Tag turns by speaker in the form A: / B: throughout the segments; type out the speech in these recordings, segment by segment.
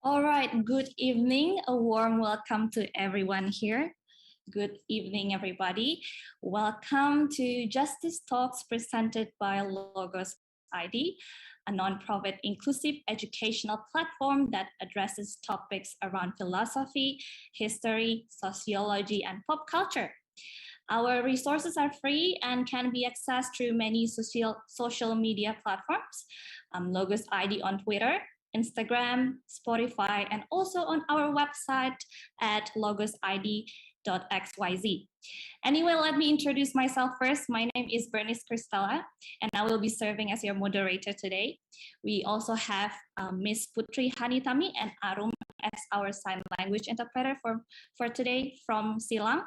A: All right, good evening. A warm welcome to everyone here. Good evening, everybody. Welcome to Justice Talks presented by Logos ID, a nonprofit inclusive educational platform that addresses topics around philosophy, history, sociology, and pop culture. Our resources are free and can be accessed through many social media platforms, Logos ID on Twitter, Instagram, Spotify, and also on our website at logosid.xyz. Anyway, let me introduce myself first. My name is Bernice Cristela, and I will be serving as your moderator today. We also have Ms. Putri Hanitami and Arum as our sign language interpreter for today from Silang.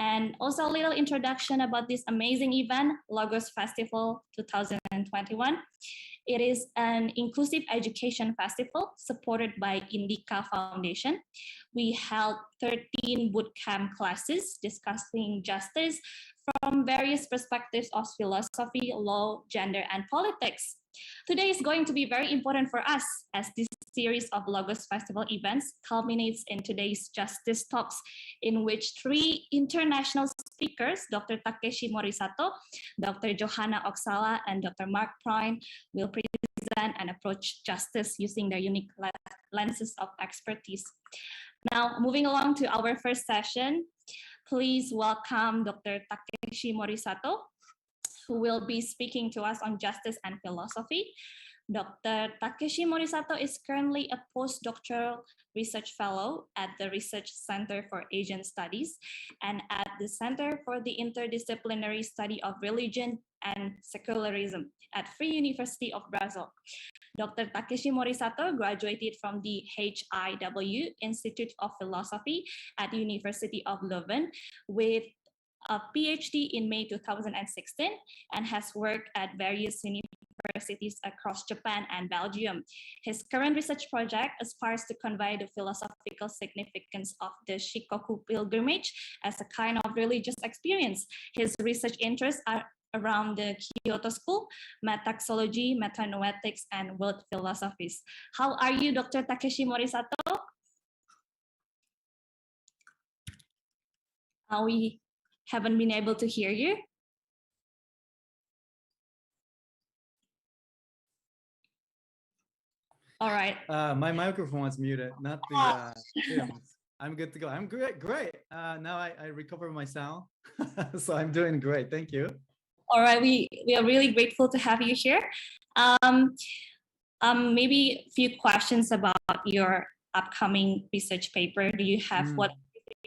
A: And also a little introduction about this amazing event, Logos Festival 2021. It is an inclusive education festival supported by Indika Foundation. We held 13 bootcamp classes discussing justice from various perspectives of philosophy, law, gender, and politics. Today is going to be very important for us as this series of Logos Festival events culminates in today's Justice Talks, in which three international speakers, Dr. Takeshi Morisato, Dr. Johanna Oksala, and Dr. Marc Pruyn, will present and approach justice using their unique lenses of expertise. Now, moving along to our first session, please welcome Dr. Takeshi Morisato, who will be speaking to us on justice and philosophy. Dr. Takeshi Morisato is currently a postdoctoral research fellow at the Research Center for Asian Studies and at the Center for the Interdisciplinary Study of Religion and Secularism at Free University of Brazil. Dr. Takeshi Morisato graduated from the HIW Institute of Philosophy at the University of Leuven with a Ph.D. in May 2016 and has worked at various universities across Japan and Belgium. His current research project aspires to convey the philosophical significance of the Shikoku pilgrimage as a kind of religious experience. His research interests are around the Kyoto School, metaxology, metanoetics, and world philosophies. How are you, Dr. Takeshi Morisato? We haven't been able to hear you. All right.
B: My microphone was muted, not the films. I'm good to go. I'm great. Now I recover my sound, so I'm doing great. Thank you.
A: All right, we are really grateful to have you here. Maybe a few questions about your upcoming research paper. Do you have what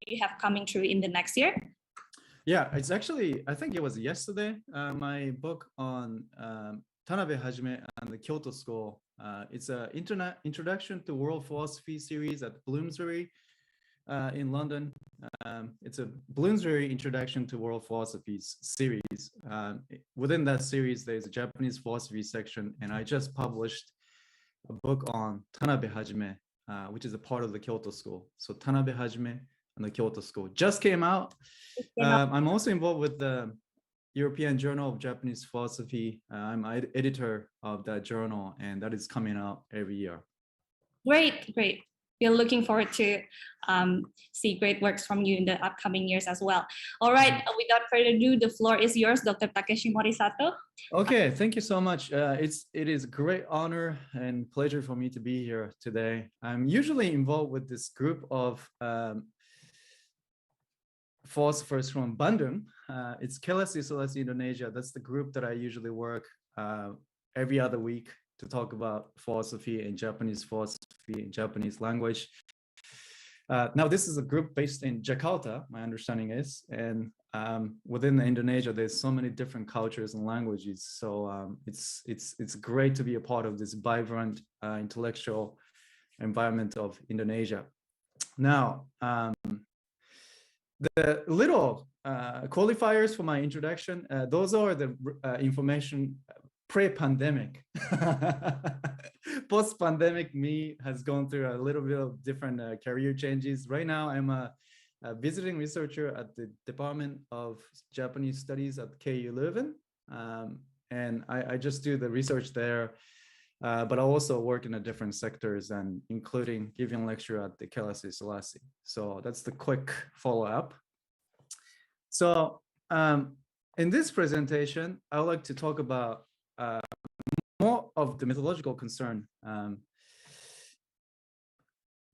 A: you have coming through in the next year?
B: Yeah, it's actually, I think it was yesterday, my book on Tanabe Hajime and the Kyoto School. It's an introduction to world philosophy series at Bloomsbury in London. It's a Bloomsbury introduction to world philosophies series. Within that series, there's a Japanese philosophy section, and I just published a book on Tanabe Hajime, which is a part of the Kyoto School. So Tanabe Hajime and the Kyoto School just came out. I'm also involved with the European Journal of Japanese Philosophy. I'm editor of that journal, and that is coming out every year.
A: Great. We're looking forward to see great works from you in the upcoming years as well. All right, without further ado, the floor is yours, Dr. Takeshi Morisato.
B: Okay, thank you so much. It is a great honor and pleasure for me to be here today. I'm usually involved with this group of philosophers from Bandung. It's Kelas Isolasi Indonesia. That's the group that I usually work every other week to talk about philosophy and Japanese language. Now, this is a group based in Jakarta, my understanding is, and within Indonesia, there's so many different cultures and languages. So it's great to be a part of this vibrant intellectual environment of Indonesia. Now, the little qualifiers for my introduction, those are the information pre-pandemic. Post-pandemic, me has gone through a little bit of different career changes. Right now, I'm a visiting researcher at the Department of Japanese Studies at KU Leuven. And I just do the research there. but I also work in the different sectors and including giving lecture at the Kelasi Selassie. So that's the quick follow-up. So in this presentation, I would like to talk about more of the methodological concern.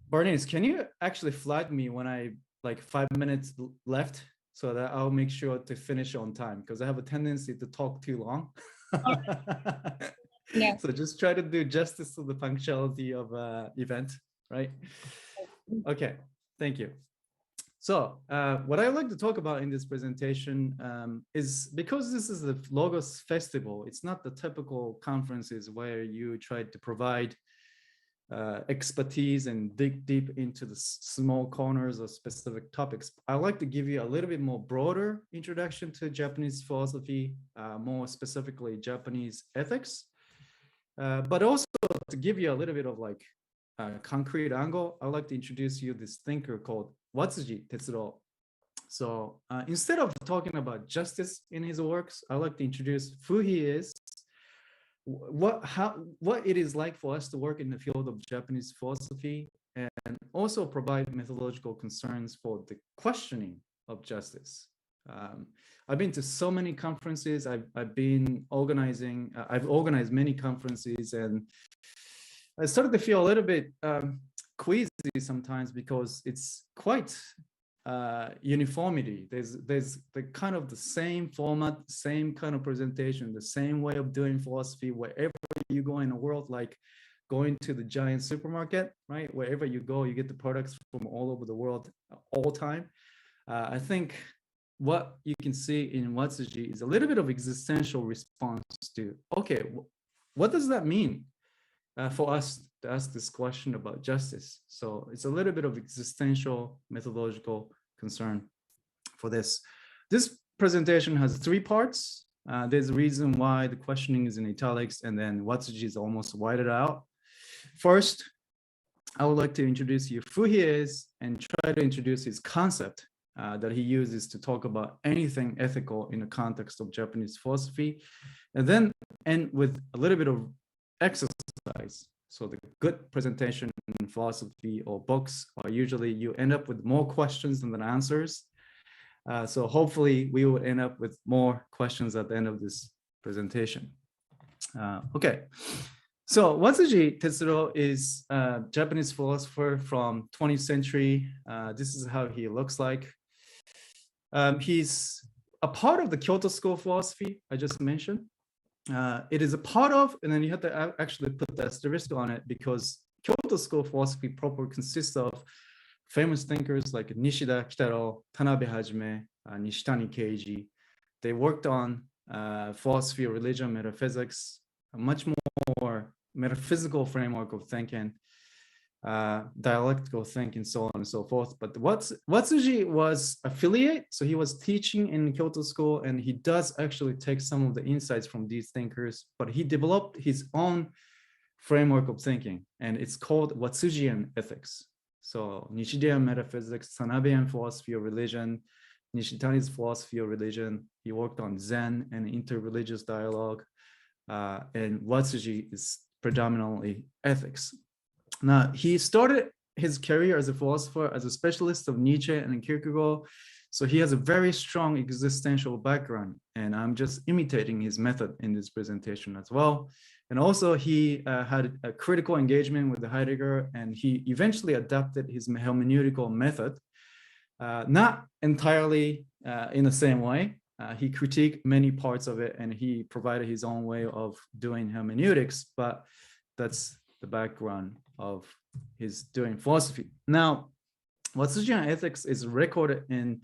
B: Bernice, can you actually flag me when I like 5 minutes left so that I'll make sure to finish on time, because I have a tendency to talk too long.
A: Yeah.
B: So just try to do justice to the punctuality of event, right? Okay, thank you. So what I like to talk about in this presentation is, because this is the Logos Festival, it's not the typical conferences where you try to provide expertise and dig deep into the small corners of specific topics. I like to give you a little bit more broader introduction to Japanese philosophy, more specifically Japanese ethics, but also to give you a little bit of like concrete angle. I'd like to introduce you this thinker called Watsuji Tetsuro. So instead of talking about justice in his works, I like to introduce who he is, what it is like for us to work in the field of Japanese philosophy, and also provide methodological concerns for the questioning of justice. I've been to so many conferences. I've been organizing. I've organized many conferences, and I started to feel a little bit queasy sometimes, because it's quite uniformity. There's the kind of the same format, same kind of presentation, the same way of doing philosophy wherever you go in the world, like going to the giant supermarket, right? Wherever you go, you get the products from all over the world all time. I think what you can see in Watsuji is a little bit of existential response to, okay, what does that mean for us to ask this question about justice? So it's a little bit of existential methodological concern for this. This presentation has 3 parts. There's a reason why the questioning is in italics, and then Watsuji is almost whited out. First, I would like to introduce you who he is and try to introduce his concept that he uses to talk about anything ethical in the context of Japanese philosophy, and then end with a little bit of exercise. So the good presentation in philosophy or books are usually you end up with more questions than answers. So hopefully we will end up with more questions at the end of this presentation. Okay. So Watsuji Tetsuro is a Japanese philosopher from 20th century. This is how he looks like. He's a part of the Kyoto School of Philosophy I just mentioned. It is a part of, and then you have to actually put the asterisk on it, because Kyoto School of Philosophy proper consists of famous thinkers like Nishida Kitaro, Tanabe Hajime, Nishitani Keiji. They worked on philosophy, religion, metaphysics, a much more metaphysical framework of thinking, dialectical thinking, so on and so forth. But Watsuji was affiliate, so he was teaching in Kyoto School, and he does actually take some of the insights from these thinkers, but he developed his own framework of thinking, and it's called Watsujian ethics. So Nishidian metaphysics, Tanabean philosophy of religion, Nishitani's philosophy of religion. He worked on Zen and interreligious dialogue, and Watsuji is predominantly ethics. Now, he started his career as a philosopher, as a specialist of Nietzsche and Kierkegaard. So he has a very strong existential background, and I'm just imitating his method in this presentation as well. And also he had a critical engagement with Heidegger, and he eventually adapted his hermeneutical method, not entirely in the same way. He critiqued many parts of it, and he provided his own way of doing hermeneutics, but that's the background of his doing philosophy. Now, Watsujian ethics is recorded in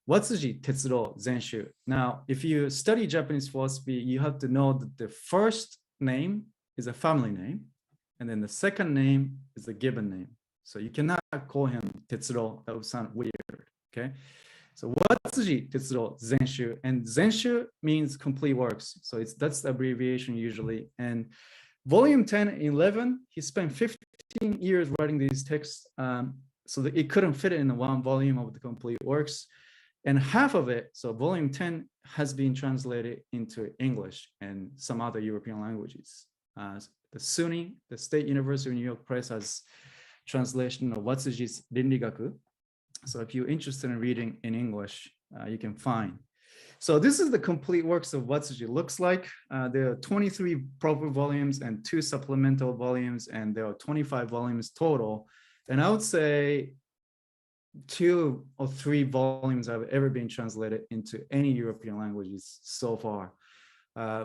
B: Watsuji Tetsuro Zenshu. Now, if you study Japanese philosophy, you have to know that the first name is a family name, and then the second name is a given name. So you cannot call him Tetsuro. That would sound weird, okay? So Watsuji Tetsuro Zenshu, and Zenshu means complete works. So that's the abbreviation usually. And volume 10 and 11, he spent 15 years writing these texts, so that it couldn't fit in the one volume of the complete works. And half of it, so volume 10, has been translated into English and some other European languages. the SUNY, the State University of New York Press, has translation of Watsuji's Rinrigaku. So if you're interested in reading in English, you can find. So this is the complete works of Watsuji looks like. There are 23 proper volumes and 2 supplemental volumes, and there are 25 volumes total. And I would say 2 or 3 volumes have ever been translated into any European languages so far.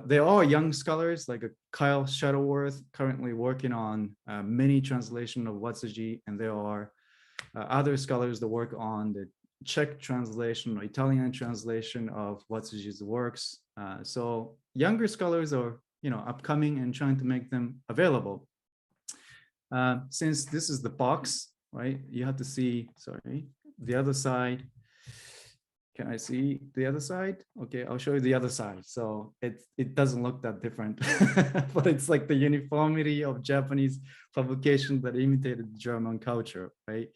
B: There are young scholars like Kyle Shuttleworth currently working on many translation of Watsuji, and there are other scholars that work on the Czech translation or Italian translation of Watsuji's works. So younger scholars are, upcoming and trying to make them available. Since this is the box, right? You have to see, the other side. Can I see the other side? Okay, I'll show you the other side. So it doesn't look that different, but it's like the uniformity of Japanese publication that imitated German culture, right?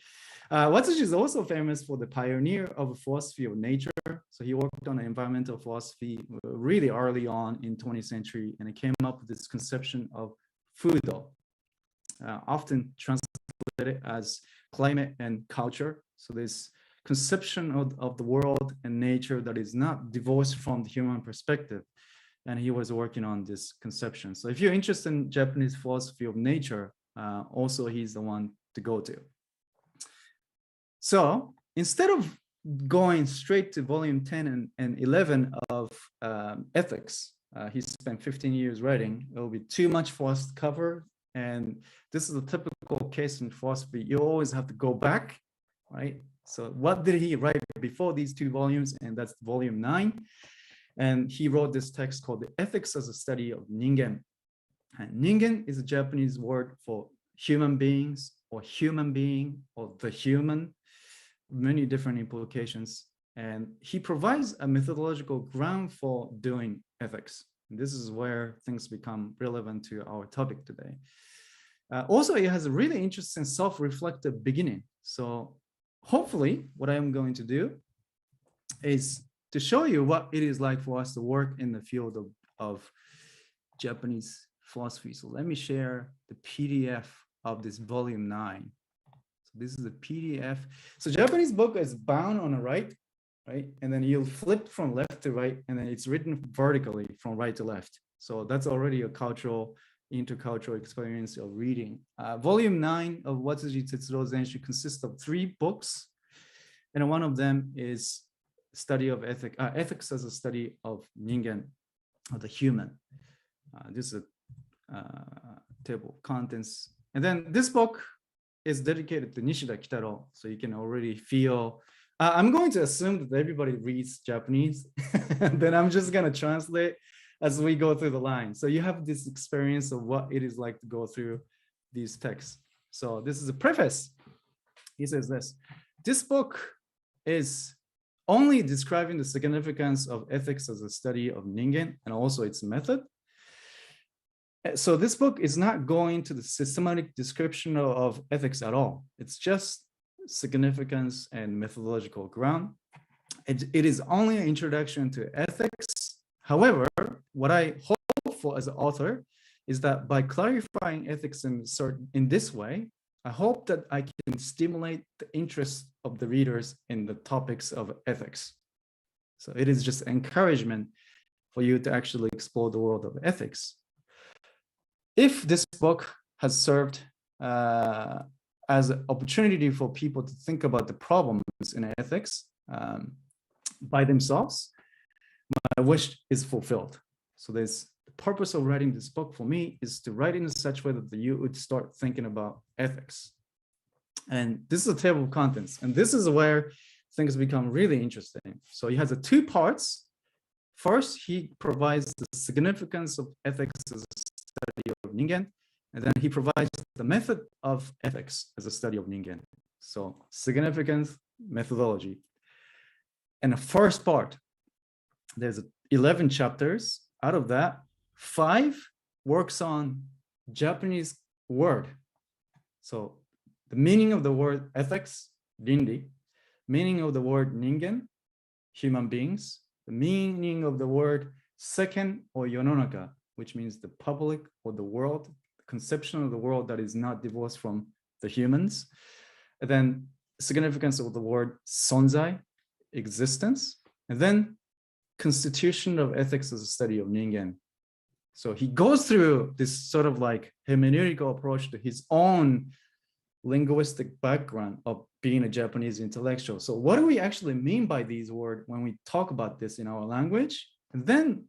B: Watsuji is also famous for the pioneer of philosophy of nature. So he worked on environmental philosophy really early on in 20th century, and it came up with this conception of fudo, often translated as climate and culture. So this conception of the world and nature that is not divorced from the human perspective. And he was working on this conception. So if you're interested in Japanese philosophy of nature, also he's the one to go to. So instead of going straight to volume 10 and 11 of ethics, he spent 15 years writing. It will be too much for us to cover. And this is a typical case in philosophy. You always have to go back, right? So what did he write before these 2 volumes? And that's volume 9. And he wrote this text called The Ethics as a Study of Ningen. And Ningen is a Japanese word for human beings or human being or the human, many different implications. And he provides a methodological ground for doing ethics. And this is where things become relevant to our topic today. Also, it has a really interesting self-reflective beginning. So hopefully what I'm going to do is to show you what it is like for us to work in the field of Japanese philosophy. So let me share the PDF of this volume 9. So this is a PDF. So Japanese book is bound on the right? And then you'll flip from left to right, and then it's written vertically from right to left. So that's already a intercultural experience of reading. Volume 9 of Watsuji Tetsuro Zenshu consists of 3 books, and one of them is study of ethics as a study of Ningen, of the human. This is a table of contents. And then this book is dedicated to Nishida Kitaro, so you can already feel. I'm going to assume that everybody reads Japanese, and then I'm just going to translate as we go through the line. So you have this experience of what it is like to go through these texts. So this is a preface. He says this book is only describing the significance of ethics as a study of Ningen and also its method. So this book is not going to the systematic description of ethics at all. It's just significance and methodological ground. It is only an introduction to ethics. However, what I hope for as an author is that by clarifying ethics in this way, I hope that I can stimulate the interest of the readers in the topics of ethics. So it is just encouragement for you to actually explore the world of ethics. If this book has served as an opportunity for people to think about the problems in ethics by themselves, my wish is fulfilled. So the purpose of writing this book for me is to write in such a way that you would start thinking about ethics. And this is a table of contents, and this is where things become really interesting. So he has 2 parts. First, he provides the significance of ethics as a study of Ningen, and then he provides the method of ethics as a study of Ningen. So significance, methodology. And the first part, there's 11 chapters. Out of that, 5 works on Japanese word. So the meaning of the word ethics, rinri, meaning of the word ningen, human beings, the meaning of the word seken or yononaka, which means the public or the world, conception of the world that is not divorced from the humans. And then significance of the word sonzai, existence. And then constitution of ethics as a study of ningen. So he goes through this sort of like hermeneutical approach to his own linguistic background of being a Japanese intellectual. So what do we actually mean by these words when we talk about this in our language? And then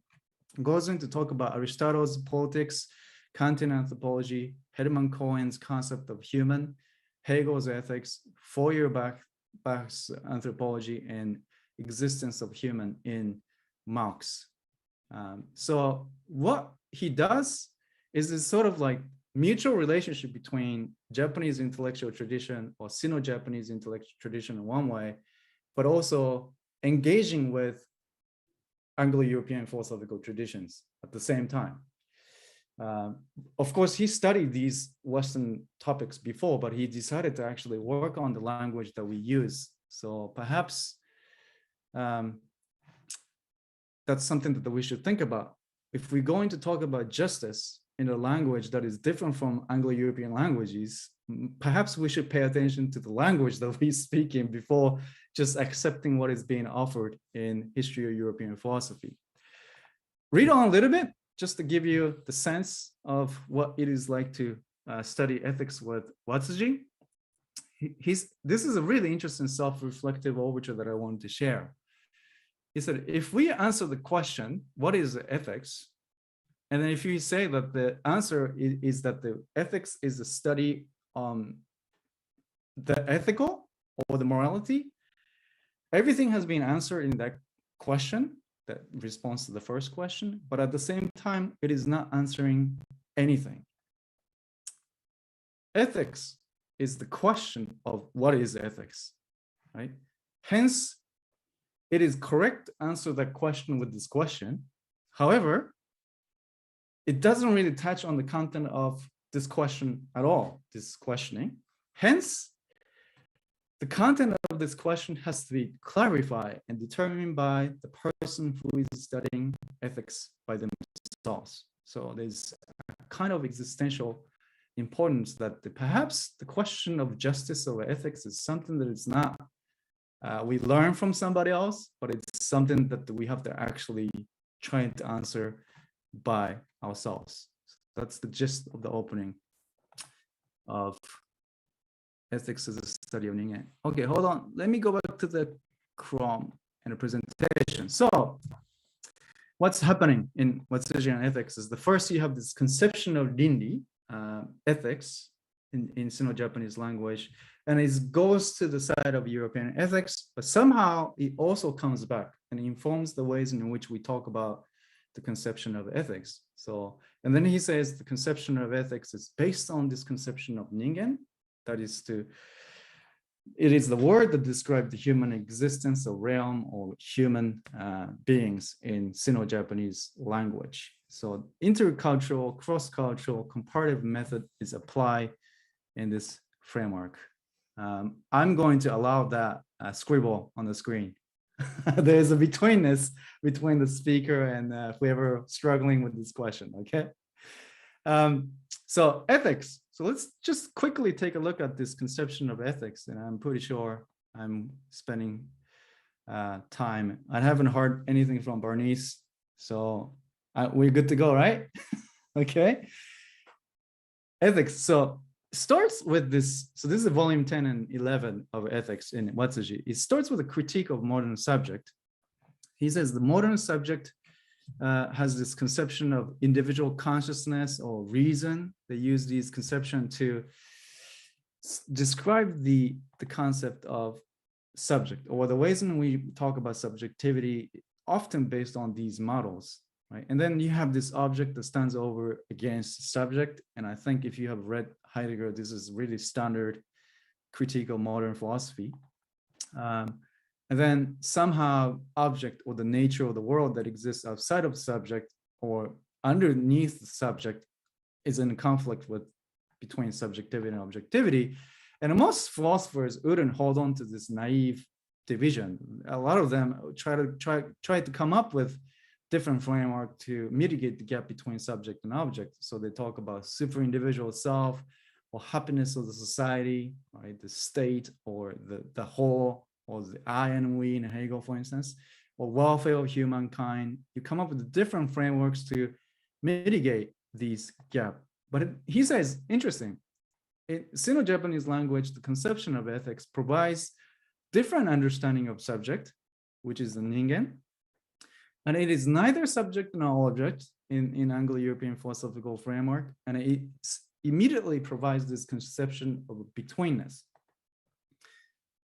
B: goes in to talk about Aristotle's politics, Kantian anthropology, Hermann Cohen's concept of human, Hegel's ethics, Feuerbach's anthropology, and existence of human in Marx. So what he does is this sort of like mutual relationship between Japanese intellectual tradition or Sino-Japanese intellectual tradition in one way, but also engaging with Anglo-European philosophical traditions at the same time. Of course, he studied these Western topics before, but he decided to actually work on the language that we use. So perhaps that's something that we should think about. If we're going to talk about justice in a language that is different from Anglo-European languages, perhaps we should pay attention to the language that we speak in before just accepting what is being offered in history of European philosophy. Read on a little bit, just to give you the sense of what it is like to study ethics with Watsuji. This is a really interesting self-reflective overture that I wanted to share. He said, if we answer the question, what is ethics? And then if you say that the answer is that the ethics is a study on the ethical or the morality, everything has been answered in that question that responds to the first question, but at the same time, it is not answering anything. Ethics is the question of what is ethics, right? Hence, it is correct to answer that question with this question. However, it doesn't really touch on the content of this question at all, this questioning. Hence, the content of this question has to be clarified and determined by the person who is studying ethics by themselves. So there's a kind of existential importance that perhaps the question of justice or ethics is something that is not we learn from somebody else, but it's something that we have to actually try to answer by ourselves. That's the gist of the opening of ethics as a study of ningen. Okay, hold on. Let me go back to the Chrome and the presentation. So what's happening in Watsuji and ethics is the first you have this conception of rindi, ethics in Sino-Japanese language, and it goes to the side of European ethics, but somehow it also comes back and informs the ways in which we talk about the conception of ethics. So, and then he says the conception of ethics is based on this conception of ningen, that is it is the word that describes the human existence or realm or human beings in Sino-Japanese language. So intercultural, cross-cultural, comparative method is applied in this framework. I'm going to allow that scribble on the screen. There's a betweenness between the speaker and whoever struggling with this question, okay? So ethics. So let's just quickly take a look at this conception of ethics. And I'm pretty sure I'm spending time. I haven't heard anything from Bernice. So we're good to go, right? Okay. Ethics. So starts with this. So this is volume 10 and 11 of ethics in Watsuji. It starts with a critique of modern subject. He says the modern subject has this conception of individual consciousness or reason. They use these conception to describe the concept of subject, or the ways in which we talk about subjectivity, often based on these models, right? And then you have this object that stands over against subject. And I think if you have read Heidegger, this is really standard critique of modern philosophy. And then somehow object or the nature of the world that exists outside of subject or underneath the subject is in conflict with between subjectivity and objectivity. And most philosophers wouldn't hold on to this naive division. A lot of them try to come up with different framework to mitigate the gap between subject and object. So they talk about super individual self, or happiness of the society, right? The state, or the whole, or the I and we in Hegel, for instance, or welfare of humankind. You come up with different frameworks to mitigate these gaps. But he says, interesting, in Sino-Japanese language, the conception of ethics provides different understanding of subject, which is the ningen, and it is neither subject nor object in Anglo-European philosophical framework, and it immediately provides this conception of betweenness.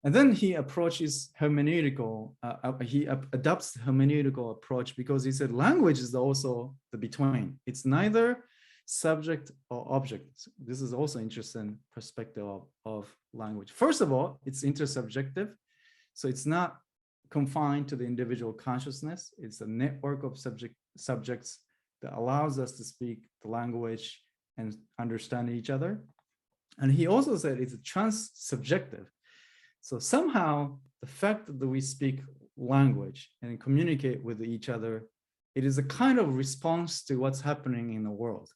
B: And then he approaches hermeneutical, he adopts the hermeneutical approach, because he said language is also the between. It's neither subject or object. This is also interesting perspective of language. First of all, it's intersubjective. So it's not confined to the individual consciousness. It's a network of subjects that allows us to speak the language and understand each other. And he also said it's a transsubjective. So somehow the fact that we speak language and communicate with each other, it is a kind of response to what's happening in the world.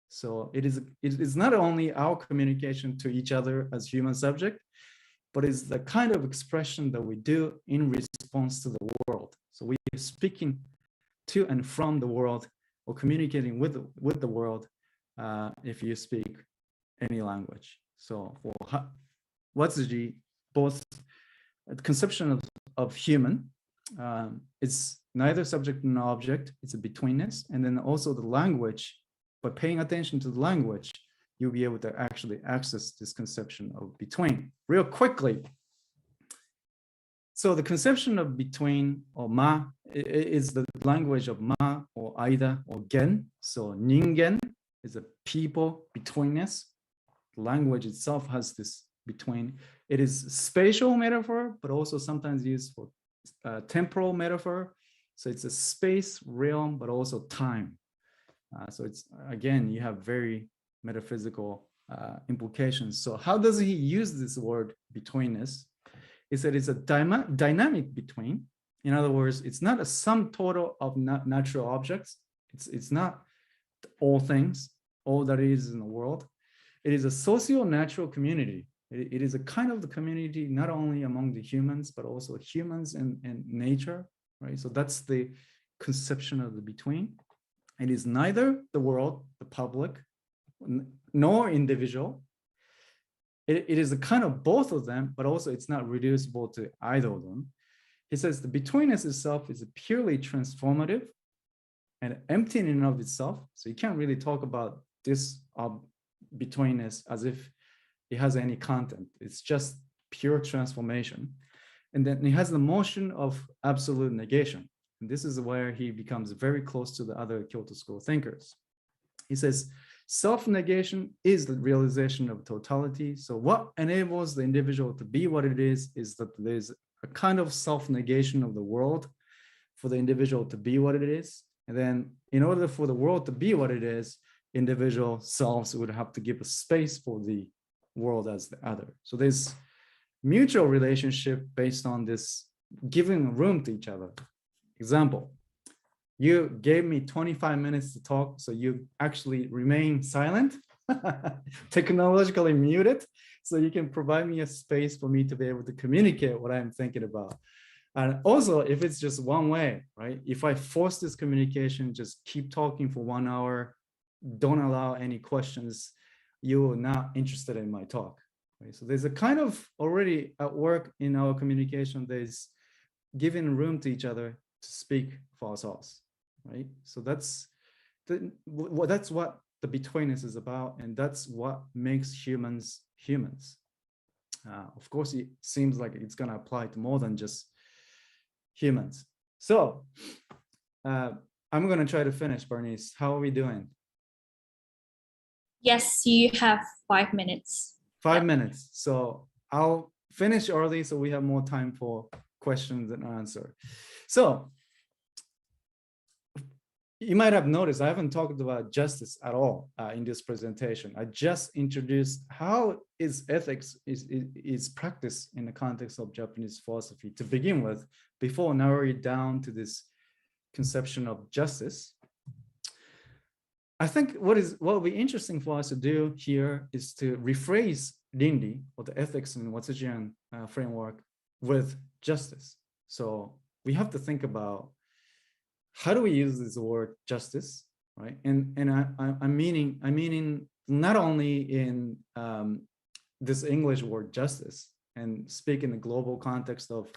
B: So it is not only our communication to each other as human subject, but it's the kind of expression that we do in response to the world. So we are speaking to and from the world, or communicating with the world, if you speak any language. So for Watsuji, both the conception of human, it's neither subject nor object, it's a betweenness, and then also the language. By paying attention to the language, you'll be able to actually access this conception of between. Real quickly, so the conception of between, or ma, is the language of ma, or aida, or gen. So ningen is a people, betweenness. The language itself has this between. It is spatial metaphor, but also sometimes used for temporal metaphor. So it's a space, realm, but also time. So it's, again, you have very metaphysical implications. So how does he use this word betweenness? He said it's a dynamic between. In other words, it's not a sum total of natural objects. It's not all things, all that is in the world. It is a socio-natural community. It is a kind of the community, not only among the humans, but also humans and nature, right? So that's the conception of the between. It is neither the world, the public, nor individual. It is a kind of both of them, but also it's not reducible to either of them. He says the betweenness itself is purely transformative and empty in and of itself. So you can't really talk about this betweenness as if it has any content. It's just pure transformation. And then it has the motion of absolute negation. And this is where he becomes very close to the other Kyoto school thinkers. He says, self-negation is the realization of totality. So what enables the individual to be what it is that there's a kind of self-negation of the world for the individual to be what it is. And then in order for the world to be what it is, individual selves would have to give a space for the world as the other. So there's mutual relationship based on this giving room to each other. Example, you gave me 25 minutes to talk, so you actually remain silent, technologically muted, so you can provide me a space for me to be able to communicate what I'm thinking about. And also, if it's just one way, right? If I force this communication, just keep talking for 1 hour, don't allow any questions, you're not interested in my talk. Right? So there's a kind of already at work in our communication, there's giving room to each other to speak for ourselves, right? So that's what the betweenness is about, and that's what makes humans humans. Of course, it seems like it's going to apply to more than just humans. So I'm going to try to finish, Bernice. How are we doing?
A: Yes, you have 5 minutes.
B: 5 minutes. So I'll finish early so we have more time for questions and answer. So you might have noticed I haven't talked about justice at all in this presentation. I just introduced how is ethics is practiced in the context of Japanese philosophy to begin with, before narrowing it down to this conception of justice, I think what will be interesting for us to do here is to rephrase Rindi, or the ethics in Watsujian framework, with justice. So we have to think about how do we use this word justice, right? And I'm meaning not only in this English word justice, and speak in the global context of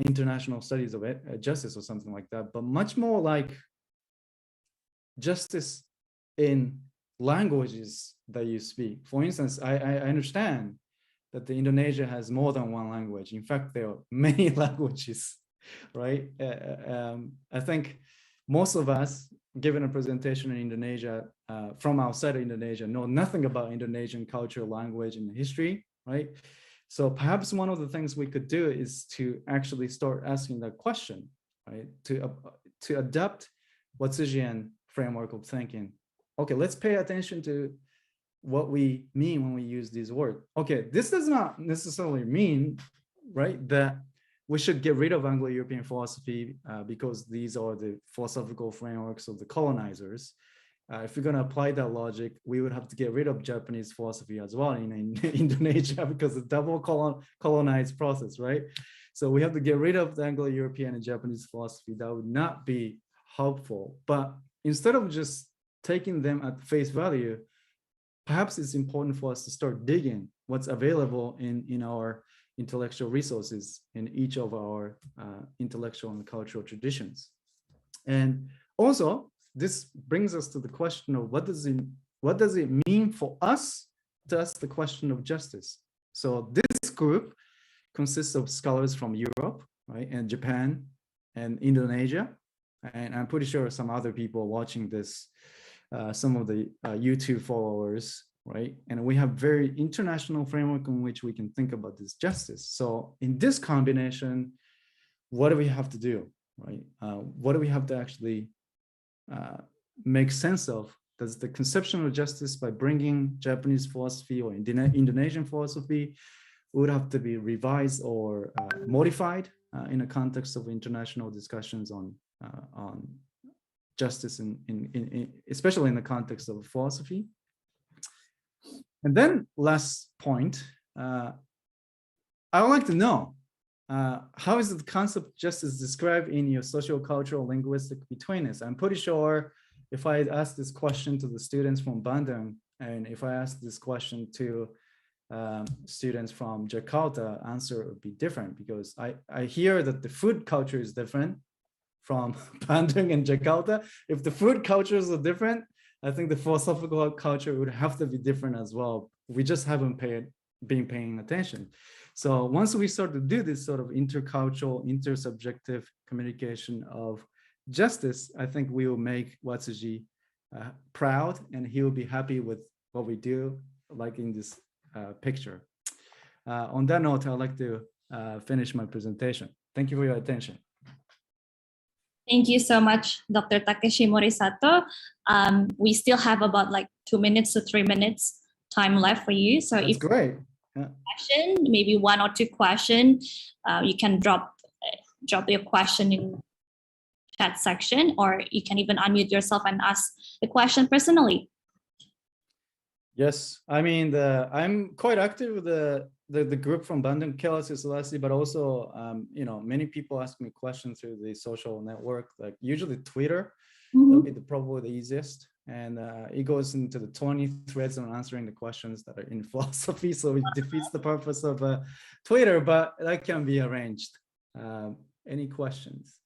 B: international studies of justice or something like that, but much more like justice in languages that you speak. For instance, I understand that Indonesia has more than one language. In fact, there are many languages, right? I think most of us, given a presentation in Indonesia, from outside of Indonesia, know nothing about Indonesian culture, language, and history, right? So perhaps one of the things we could do is to actually start asking that question, right? To adapt Watsujian framework of thinking. Okay, let's pay attention to what we mean when we use these words. Okay, this does not necessarily mean, right, that we should get rid of Anglo-European philosophy because these are the philosophical frameworks of the colonizers. If we're going to apply that logic, we would have to get rid of Japanese philosophy as well in Indonesia, because it's double colonized process, right? So we have to get rid of the Anglo-European and Japanese philosophy. That would not be helpful. But instead of just taking them at face value, perhaps it's important for us to start digging what's available in our intellectual resources in each of our intellectual and cultural traditions. And also, this brings us to the question of what does it mean for us to ask the question of justice? So this group consists of scholars from Europe, right, and Japan and Indonesia, and I'm pretty sure some other people watching this, some of the YouTube followers, right? And we have very international framework in which we can think about this justice. So in this combination, what do we have to do, right? What do we have to actually make sense of? Does the conception of justice by bringing Japanese philosophy or Indonesian philosophy would have to be revised or modified in a context of international discussions on justice, especially in the context of philosophy? And then last point, I would like to know, how is the concept of justice described in your socio-cultural linguistic betweenness? I'm pretty sure if I ask this question to the students from Bandung, and if I ask this question to students from Jakarta, answer would be different, because I hear that the food culture is different from Bandung and Jakarta. If the food cultures are different, I think the philosophical culture would have to be different as well. We just haven't been paying attention. So once we start to do this sort of intercultural, intersubjective communication of justice, I think we will make Watsuji proud, and he will be happy with what we do, like in this picture. On that note, I'd like to finish my presentation. Thank you for your attention.
A: Thank you so much, Dr. Takeshi Morisato. We still have about like 2 minutes to 3 minutes time left for you. So
B: that's great. Yeah.
A: Question, maybe 1 or 2 questions, you can drop your question in chat section, or you can even unmute yourself and ask the question personally.
B: Yes, I mean, I'm quite active with the group from Bandung Selasi, but also, you know, many people ask me questions through the social network, like usually Twitter. That'll be probably the easiest. And it goes into the 20 threads on answering the questions that are in philosophy. So it defeats the purpose of Twitter, but that can be arranged. Any questions?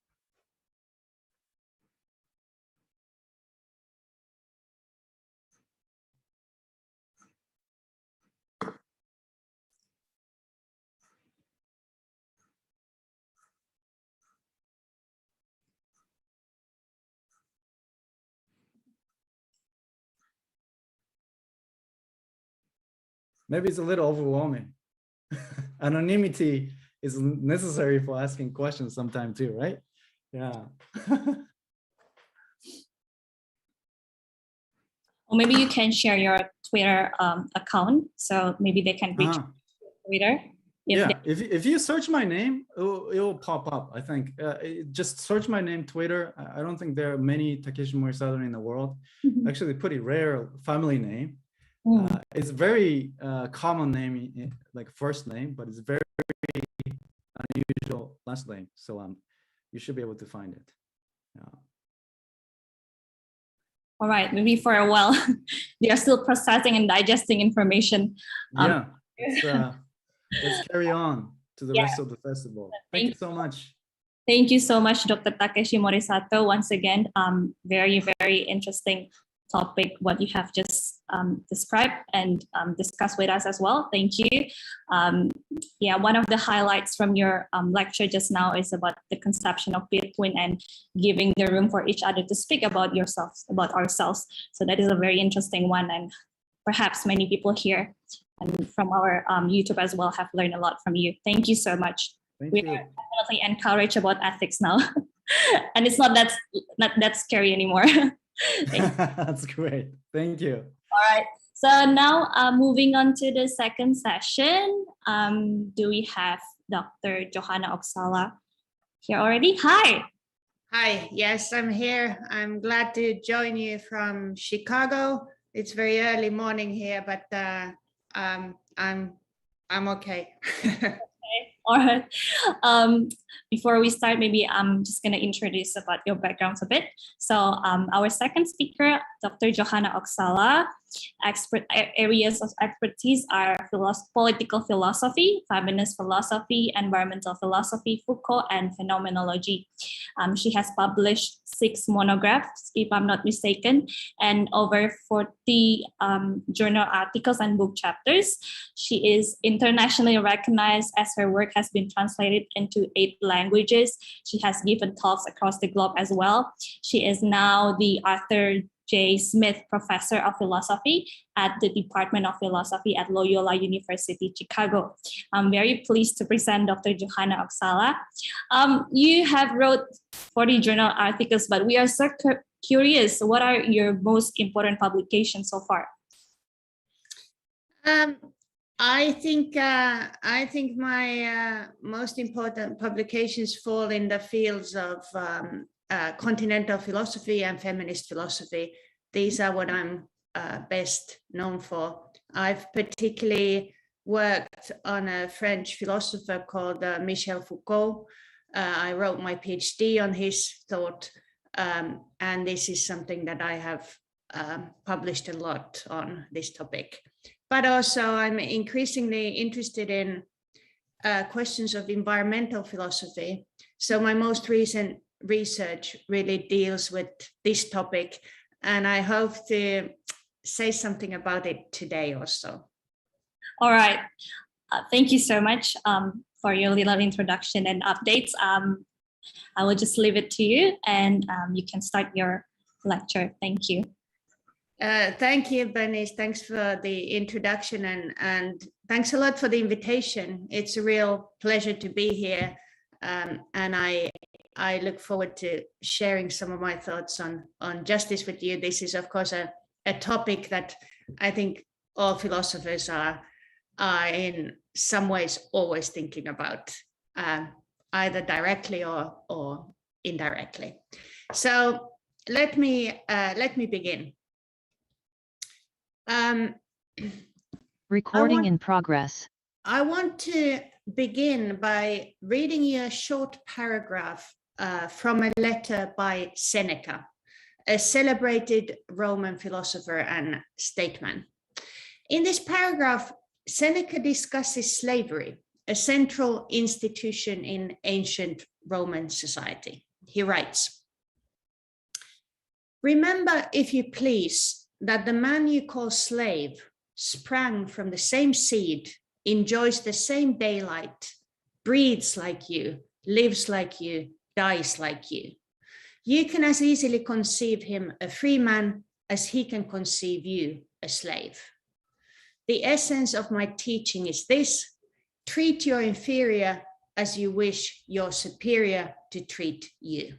B: Maybe it's a little overwhelming. Anonymity is necessary for asking questions sometimes too, right? Yeah.
A: Or maybe you can share your Twitter account, so maybe they can reach Twitter.
B: Yeah, if you search my name, it'll pop up. I think just search my name Twitter. I don't think there are many Takeshi Morisato in the world. Actually, pretty rare family name. It's very common name, like first name, but it's very unusual last name. So you should be able to find it. Yeah.
A: All right, maybe for a while they are still processing and digesting information.
B: Yeah, let's carry on to the rest of the festival. Thank you so much.
A: Thank you so much, Dr. Takeshi Morisato. Once again, very, very interesting topic, what you have just described and discussed with us as well. Thank you. Yeah, one of the highlights from your lecture just now is about the conception of between and giving the room for each other to speak about yourselves, about ourselves. So that is a very interesting one, and perhaps many people here and from our YouTube as well have learned a lot from you. Thank you so much.
B: Thank
A: we
B: you.
A: are definitely encouraged about ethics now, and it's not that scary anymore.
B: That's great. Thank you.
A: All right. So now moving on to the second session, do we have Dr. Johanna Oksala here already? Hi.
C: Hi. Yes, I'm here. I'm glad to join you from Chicago. It's very early morning here, but I'm okay.
A: All right. Before we start, maybe I'm just going to introduce about your backgrounds a bit. So our second speaker, Dr. Johanna Oksala, areas of expertise are political philosophy, feminist philosophy, environmental philosophy, Foucault, and phenomenology. She has published 6 monographs, if I'm not mistaken, and over 40 journal articles and book chapters. She is internationally recognized as her work has been translated into 8 languages. She has given talks across the globe as well. She is now the Arthur J. Schmitt Professor of Philosophy at the Department of Philosophy at Loyola University, Chicago. I'm very pleased to present Dr. Johanna Oksala. You have wrote 40 journal articles, but we are so curious, what are your most important publications so far?
C: I think my most important publications fall in the fields of continental philosophy and feminist philosophy. These are what I'm best known for. I've particularly worked on a French philosopher called Michel Foucault. I wrote my PhD on his thought, and this is something that I have published a lot on this topic. But also I'm increasingly interested in questions of environmental philosophy. So my most recent research really deals with this topic, and I hope to say something about it today also.
A: All right. Thank you so much for your little introduction and updates. I will just leave it to you, and you can start your lecture. Thank you.
C: Thank you, Bernice. Thanks for the introduction, and thanks a lot for the invitation. It's a real pleasure to be here, and I look forward to sharing some of my thoughts on justice with you. This is, of course, a topic that I think all philosophers are in some ways always thinking about, either directly or indirectly. So let me begin.
D: Recording in progress.
C: I want to begin by reading you a short paragraph from a letter by Seneca, a celebrated Roman philosopher and statesman. In this paragraph, Seneca discusses slavery, a central institution in ancient Roman society. He writes, "Remember, if you please, that the man you call slave sprang from the same seed, enjoys the same daylight, breathes like you, lives like you, dies like you. You can as easily conceive him a free man as he can conceive you a slave. The essence of my teaching is this: treat your inferior as you wish your superior to treat you."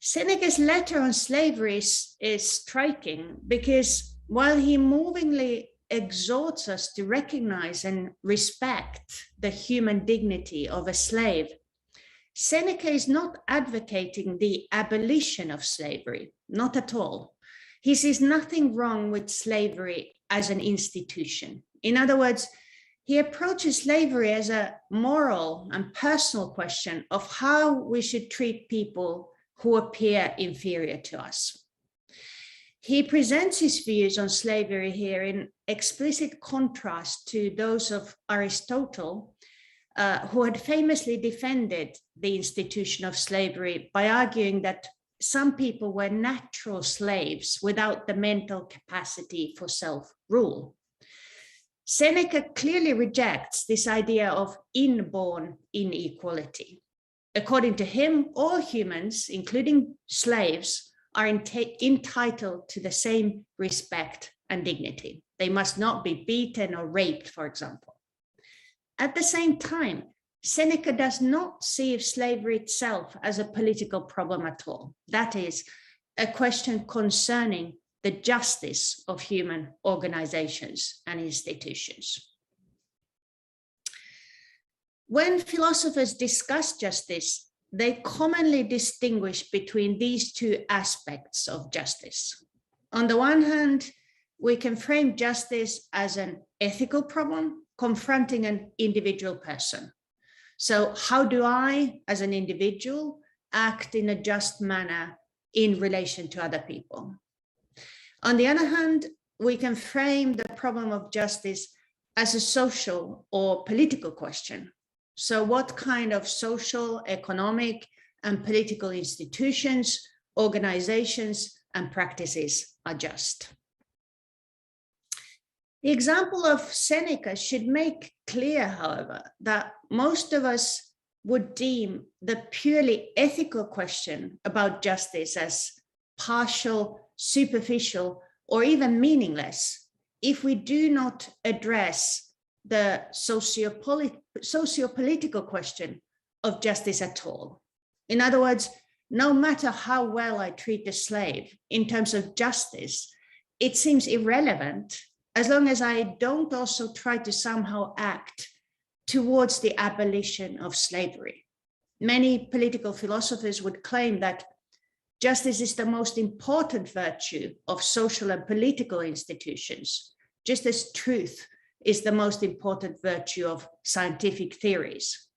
C: Seneca's letter on slavery is striking because while he movingly exhorts us to recognize and respect the human dignity of a slave, Seneca is not advocating the abolition of slavery, not at all. He sees nothing wrong with slavery as an institution. In other words, he approaches slavery as a moral and personal question of how we should treat people who appear inferior to us. He presents his views on slavery here in explicit contrast to those of Aristotle, who had famously defended the institution of slavery by arguing that some people were natural slaves without the mental capacity for self-rule. Seneca clearly rejects this idea of inborn inequality. According to him, all humans, including slaves, are entitled to the same respect and dignity. They must not be beaten or raped, for example. At the same time, Seneca does not see slavery itself as a political problem at all. That is, a question concerning the justice of human organizations and institutions. When philosophers discuss justice, they commonly distinguish between these two aspects of justice. On the one hand, we can frame justice as an ethical problem confronting an individual person. So how do I, as an individual, act in a just manner in relation to other people? On the other hand, we can frame the problem of justice as a social or political question. So what kind of social, economic, and political institutions, organizations, and practices are just? The example of Seneca should make clear, however, that most of us would deem the purely ethical question about justice as partial, superficial, or even meaningless if we do not address the socio-political question of justice at all. In other words, no matter how well I treat a slave in terms of justice, it seems irrelevant as long as I don't also try to somehow act towards the abolition of slavery. Many political philosophers would claim that justice is the most important virtue of social and political institutions, just as truth is the most important virtue of scientific theories.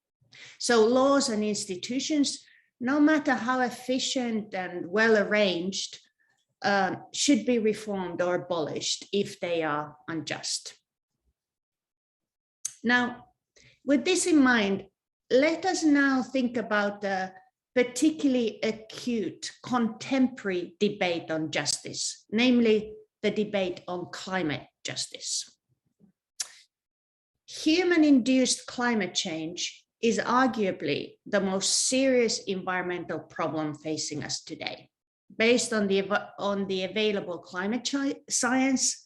C: So laws and institutions, no matter how efficient and well arranged, should be reformed or abolished if they are unjust. Now, with this in mind, let us now think about the particularly acute contemporary debate on justice, namely the debate on climate justice. Human-induced climate change is arguably the most serious environmental problem facing us today. Based on the available climate science,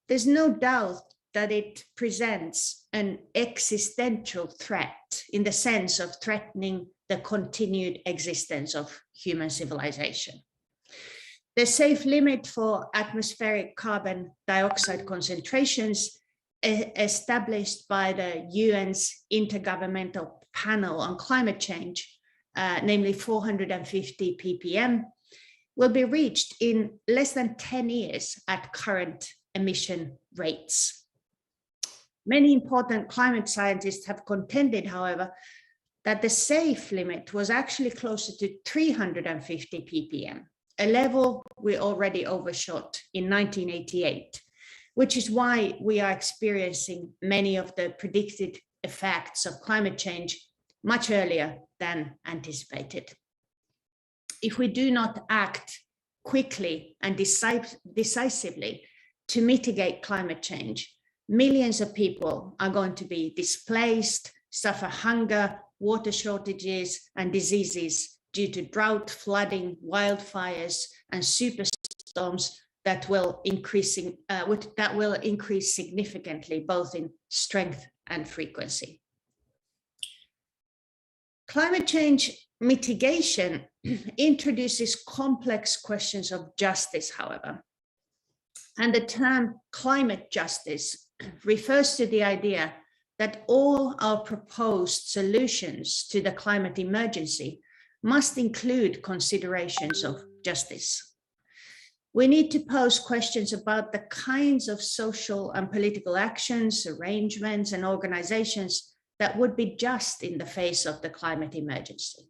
C: there's no doubt that it presents an existential threat in the sense of threatening the continued existence of human civilization. The safe limit for atmospheric carbon dioxide concentrations established by the UN's Intergovernmental Panel on Climate Change, namely 450 ppm, will be reached in less than 10 years at current emission rates. Many important climate scientists have contended, however, that the safe limit was actually closer to 350 ppm, a level we already overshot in 1988, which is why we are experiencing many of the predicted effects of climate change much earlier than anticipated. If we do not act quickly and decisively to mitigate climate change, millions of people are going to be displaced, suffer hunger, water shortages, and diseases due to drought, flooding, wildfires, and superstorms that will increase significantly both in strength and frequency. Climate change mitigation introduces complex questions of justice, however. And the term climate justice refers to the idea that all our proposed solutions to the climate emergency must include considerations of justice. We need to pose questions about the kinds of social and political actions, arrangements, and organizations that would be just in the face of the climate emergency.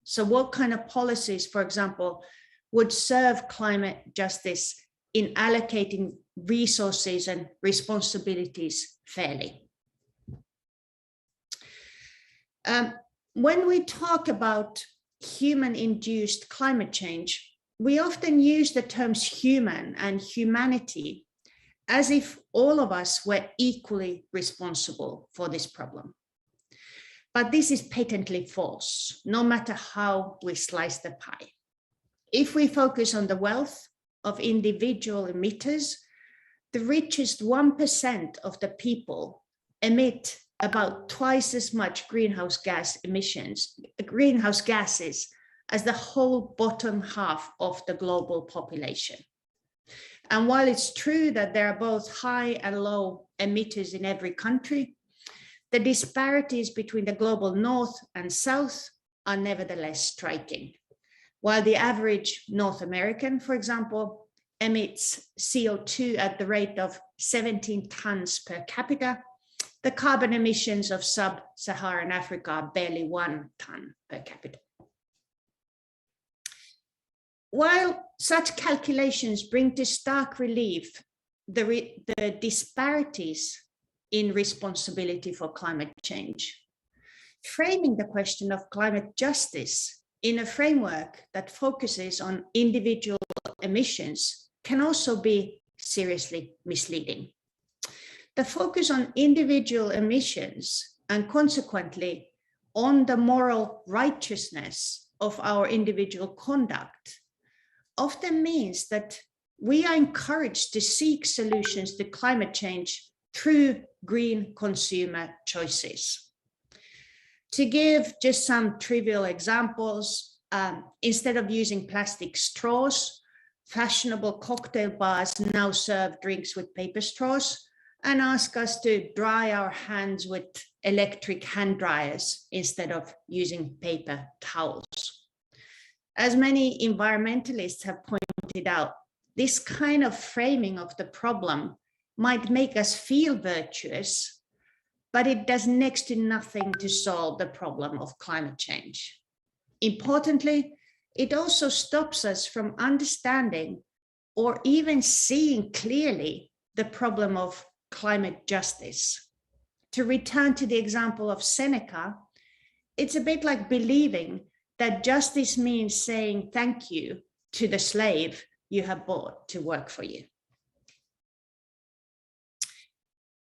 C: So what kind of policies, for example, would serve climate justice in allocating resources and responsibilities fairly? When we talk about human-induced climate change, we often use the terms human and humanity as if all of us were equally responsible for this problem. But this is patently false, no matter how we slice the pie. If we focus on the wealth of individual emitters, the richest 1% of the people emit about twice as much greenhouse gases as the whole bottom half of the global population. And while it's true that there are both high and low emitters in every country, the disparities between the global north and south are nevertheless striking. While the average North American, for example, emits CO2 at the rate of 17 tons per capita, the carbon emissions of sub-Saharan Africa are barely 1 ton per capita. While such calculations bring to stark relief the disparities in responsibility for climate change, framing the question of climate justice in a framework that focuses on individual emissions can also be seriously misleading. The focus on individual emissions and consequently on the moral righteousness of our individual conduct often means that we are encouraged to seek solutions to climate change through green consumer choices. To give just some trivial examples, instead of using plastic straws, fashionable cocktail bars now serve drinks with paper straws and ask us to dry our hands with electric hand dryers instead of using paper towels. As many environmentalists have pointed out, this kind of framing of the problem might make us feel virtuous, but it does next to nothing to solve the problem of climate change. Importantly, it also stops us from understanding or even seeing clearly the problem of climate justice. To return to the example of Seneca, it's a bit like believing that justice means saying thank you to the slave you have bought to work for you.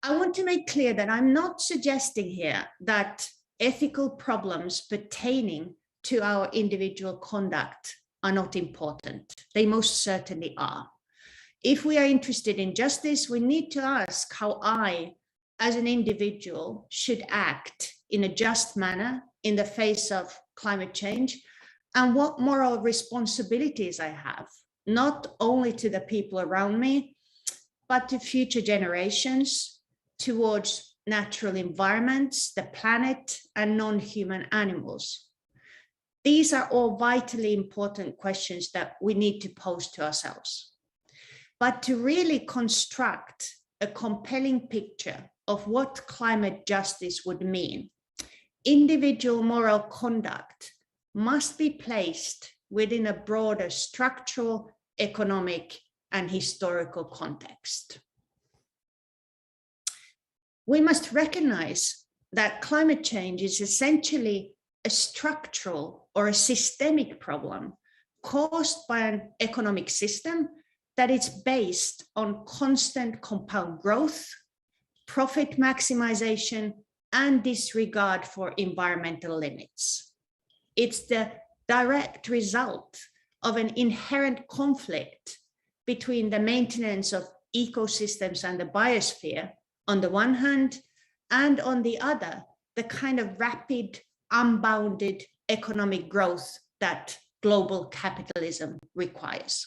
C: I want to make clear that I'm not suggesting here that ethical problems pertaining to our individual conduct are not important. They most certainly are. If we are interested in justice, we need to ask how I, as an individual, should act in a just manner in the face of climate change and what moral responsibilities I have, not only to the people around me, but to future generations, towards natural environments, the planet, and non-human animals. These are all vitally important questions that we need to pose to ourselves. But to really construct a compelling picture of what climate justice would mean, individual moral conduct must be placed within a broader structural, economic, and historical context. We must recognize that climate change is essentially a structural or a systemic problem caused by an economic system that is based on constant compound growth, profit maximization, and disregard for environmental limits. It's the direct result of an inherent conflict between the maintenance of ecosystems and the biosphere on the one hand, and on the other, the kind of rapid, unbounded economic growth that global capitalism requires.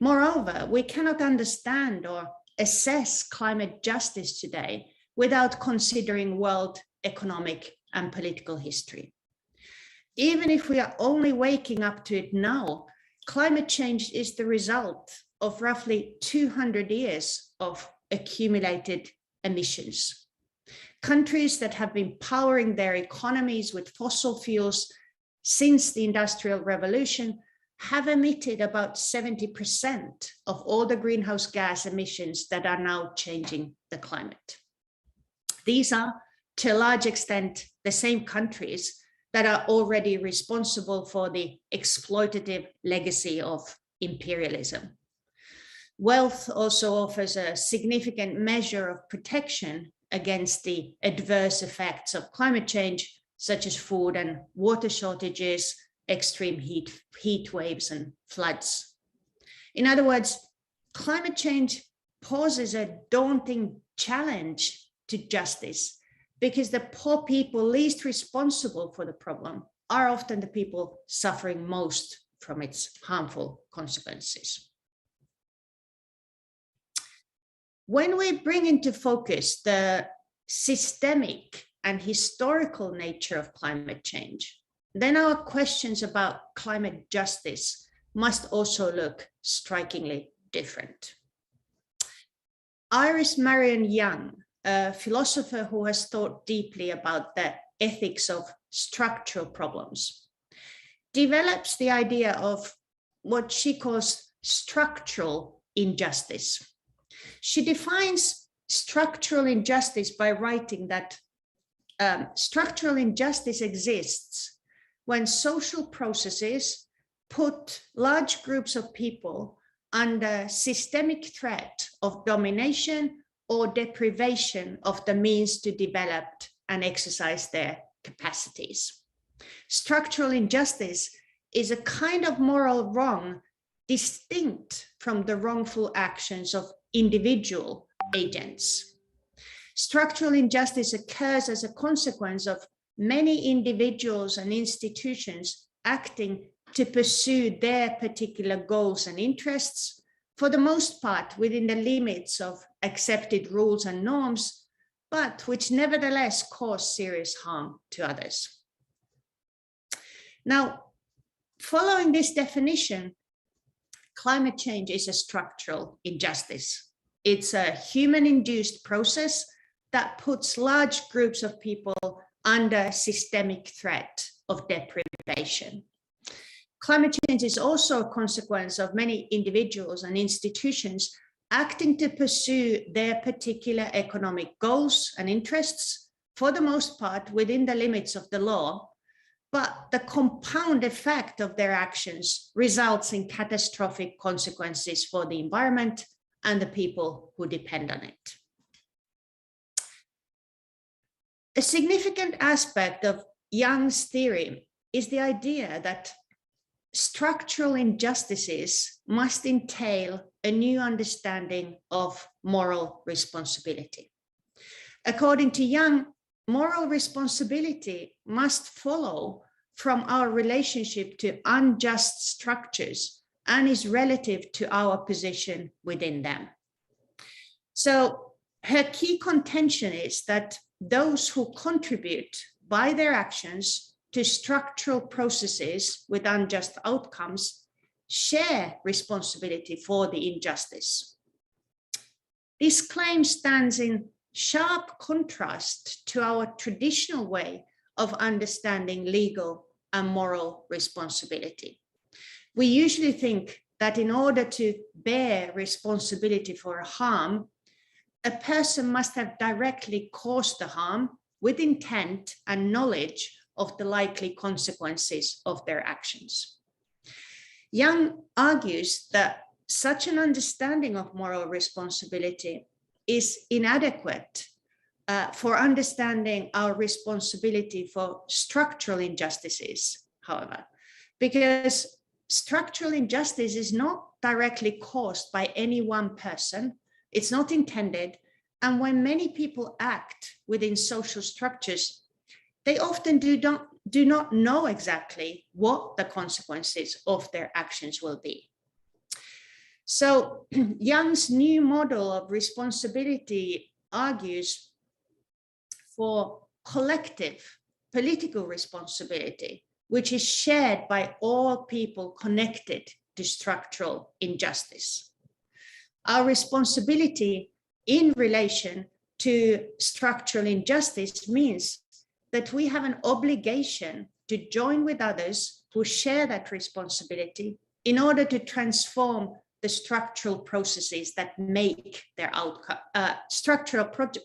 C: Moreover, we cannot understand or assess climate justice today without considering world economic and political history. Even if we are only waking up to it now, climate change is the result of roughly 200 years of accumulated emissions. Countries that have been powering their economies with fossil fuels since the Industrial Revolution have emitted about 70% of all the greenhouse gas emissions that are now changing the climate. These are, to a large extent, the same countries that are already responsible for the exploitative legacy of imperialism. Wealth also offers a significant measure of protection against the adverse effects of climate change, such as food and water shortages, extreme heat waves, and floods. In other words, climate change poses a daunting challenge to justice, because the poor people least responsible for the problem are often the people suffering most from its harmful consequences. When we bring into focus the systemic and historical nature of climate change, then our questions about climate justice must also look strikingly different. Iris Marion Young, a philosopher who has thought deeply about the ethics of structural problems, develops the idea of what she calls structural injustice. She defines structural injustice by writing that structural injustice exists when social processes put large groups of people under systemic threat of domination or deprivation of the means to develop and exercise their capacities. Structural injustice is a kind of moral wrong distinct from the wrongful actions of individual agents. Structural injustice occurs as a consequence of many individuals and institutions acting to pursue their particular goals and interests, for the most part within the limits of accepted rules and norms, but which nevertheless cause serious harm to others. Now, following this definition, climate change is a structural injustice. It's a human-induced process that puts large groups of people under systemic threat of deprivation. Climate change is also a consequence of many individuals and institutions acting to pursue their particular economic goals and interests, for the most part within the limits of the law, but the compound effect of their actions results in catastrophic consequences for the environment and the people who depend on it. A significant aspect of Young's theory is the idea that structural injustices must entail a new understanding of moral responsibility. According to Young, moral responsibility must follow from our relationship to unjust structures and is relative to our position within them. So her key contention is that those who contribute by their actions to structural processes with unjust outcomes share responsibility for the injustice. This claim stands in sharp contrast to our traditional way of understanding legal and moral responsibility. We usually think that in order to bear responsibility for a harm, a person must have directly caused the harm with intent and knowledge of the likely consequences of their actions. Young argues that such an understanding of moral responsibility is inadequate for understanding our responsibility for structural injustices, however, because structural injustice is not directly caused by any one person, it's not intended, and when many people act within social structures, they often do not know exactly what the consequences of their actions will be. So Young's new model of responsibility argues for collective political responsibility, which is shared by all people connected to structural injustice. Our responsibility in relation to structural injustice means that we have an obligation to join with others who share that responsibility in order to transform the structural processes that make their outcome,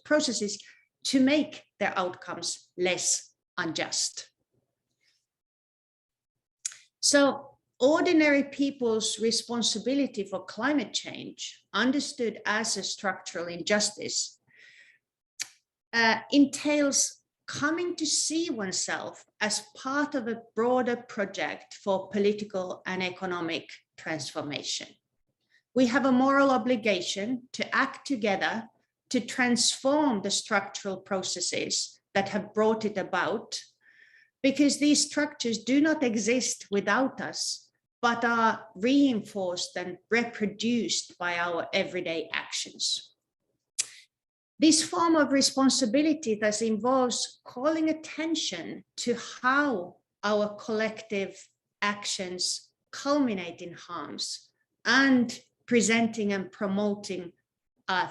C: processes to make their outcomes less unjust. So ordinary people's responsibility for climate change, understood as a structural injustice, entails coming to see oneself as part of a broader project for political and economic transformation. We have a moral obligation to act together to transform the structural processes that have brought it about, because these structures do not exist without us, but are reinforced and reproduced by our everyday actions. This form of responsibility thus involves calling attention to how our collective actions culminate in harms and presenting and promoting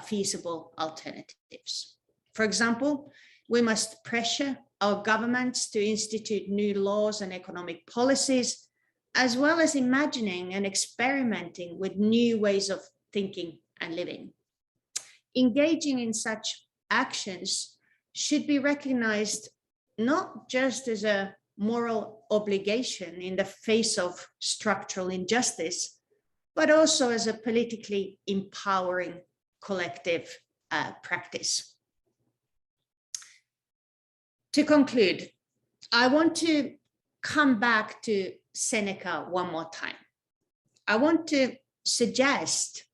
C: feasible alternatives. For example, we must pressure our governments to institute new laws and economic policies, as well as imagining and experimenting with new ways of thinking and living. Engaging in such actions should be recognized not just as a moral obligation in the face of structural injustice, but also as a politically empowering collective practice. To conclude, I want to come back to Seneca one more time. I want to suggest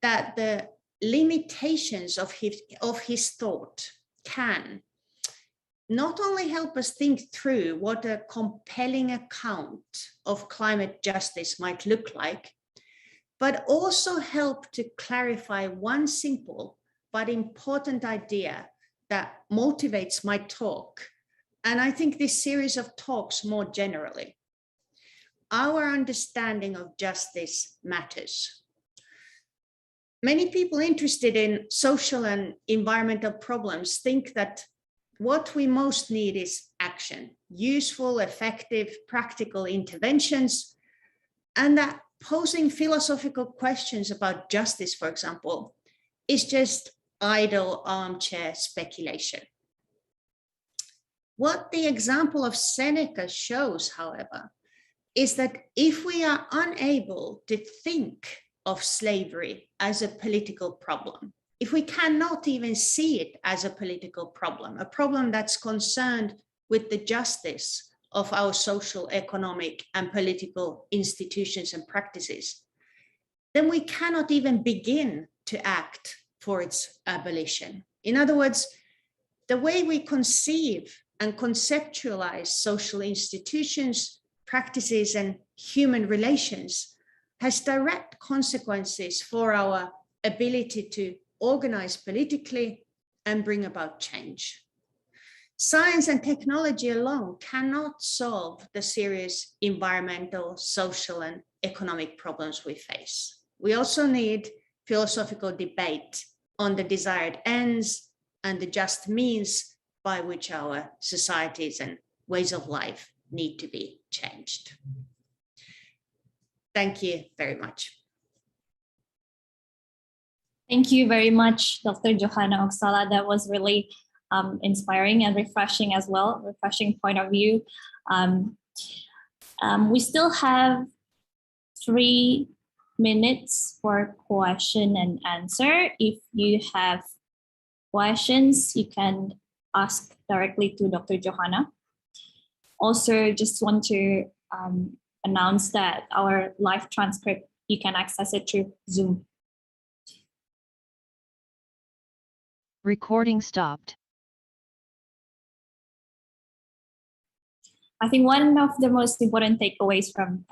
C: that the limitations of his thought can not only help us think through what a compelling account of climate justice might look like, but also help to clarify one simple but important idea that motivates my talk, and I think this series of talks more generally. Our understanding of justice matters. Many people interested in social and environmental problems think that what we most need is action, useful, effective, practical interventions, and that posing philosophical questions about justice, for example, is just idle armchair speculation. What the example of Seneca shows, however, is that if we are unable to think of slavery as a political problem, if we cannot even see it as a political problem, a problem that's concerned with the justice of our social, economic, and political institutions and practices, then we cannot even begin to act for its abolition. In other words, the way we conceive and conceptualize social institutions, practices, and human relations has direct consequences for our ability to organize politically and bring about change. Science and technology alone cannot solve the serious environmental, social, and economic problems we face. We also need philosophical debate on the desired ends and the just means by which our societies and ways of life need to be changed. Thank you very much.
A: Thank you very much, Dr. Johanna Oksala. That was really inspiring and refreshing as well, refreshing point of view. We still have 3 minutes for question and answer. If you have questions, you can ask directly to Dr. Johanna. Also, just want to announce that our live transcript, you can access it through Zoom.
D: Recording stopped.
A: I think one of the most important takeaways from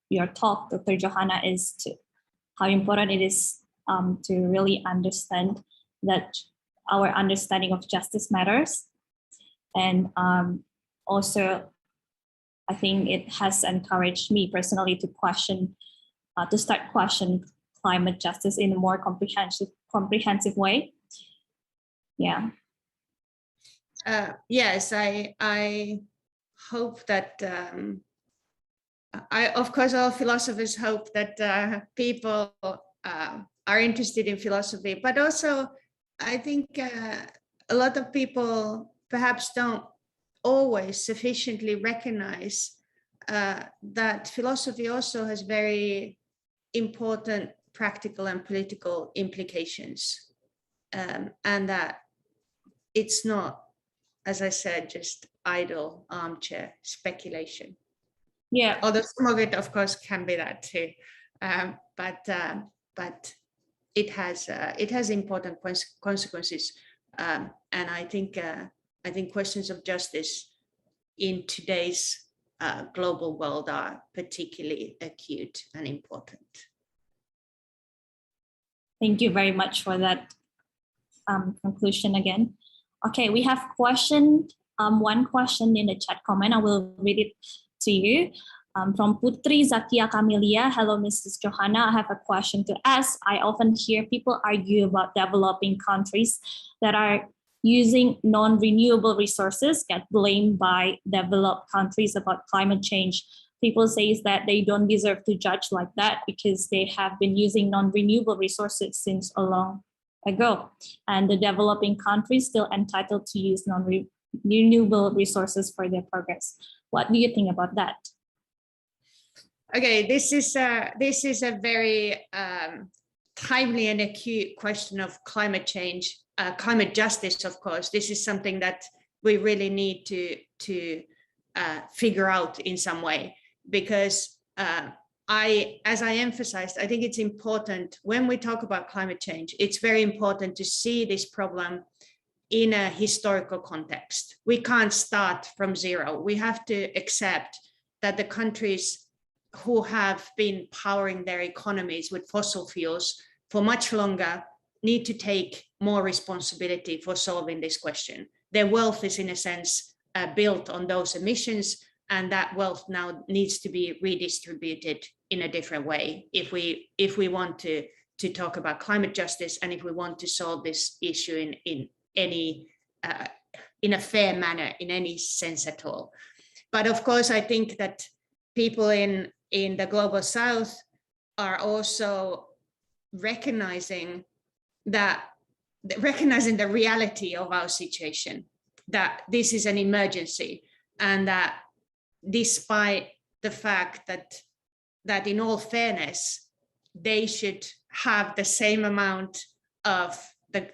A: your talk, Dr. Johanna, is how important it is to really understand that our understanding of justice matters. And also, I think it has encouraged me personally to start questioning climate justice in a more comprehensive way. Yeah.
C: Yes, I hope that of course, all philosophers hope that people are interested in philosophy, but also I think a lot of people perhaps don't always sufficiently recognize that philosophy also has very important practical and political implications, and that it's not, as I said, just idle armchair speculation.
A: Yeah.
C: Although some of it, of course, can be that too, but it has important consequences, and I think questions of justice in today's global world are particularly acute and important.
A: Thank you very much for that conclusion again. Okay, we have one question in the chat comment. I will read it to you. From Putri Zakia Kamilia. Hello, Mrs. Johanna. I have a question to ask. I often hear people argue about developing countries that are using non-renewable resources get blamed by developed countries about climate change. People say that they don't deserve to judge like that because they have been using non-renewable resources since a long ago. And the developing countries still entitled to use non-renewable resources for their progress. What do you think about that?
C: Okay, this is a very timely and acute question of climate change, climate justice. Of course, this is something that we really need to figure out in some way, because as I emphasized, I think it's important when we talk about climate change. It's very important to see this problem in a historical context. We can't start from zero. We have to accept that the countries who have been powering their economies with fossil fuels for much longer need to take more responsibility for solving this question. Their wealth is, in a sense, built on those emissions, and that wealth now needs to be redistributed in a different way if we want to talk about climate justice, and if we want to solve this issue in a fair manner, in any sense at all. But of course, I think that people in the global south are also recognizing the reality of our situation, that this is an emergency, and that despite the fact that in all fairness, they should have the same amount of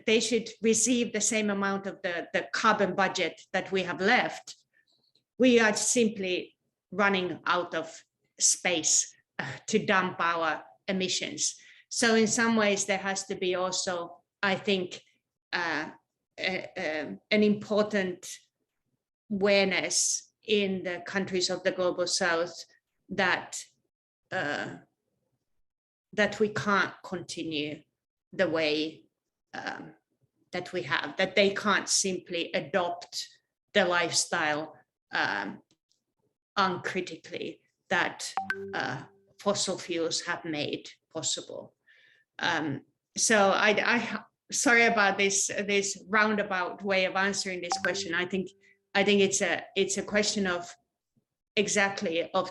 C: they should receive the same amount of the carbon budget that we have left. We are simply running out of space to dump our emissions. So in some ways, there has to be also, I think, an important awareness in the countries of the global south that we can't continue the way that we have, that they can't simply adopt the lifestyle uncritically that fossil fuels have made possible. So I sorry about this roundabout way of answering this question. I think it's a question of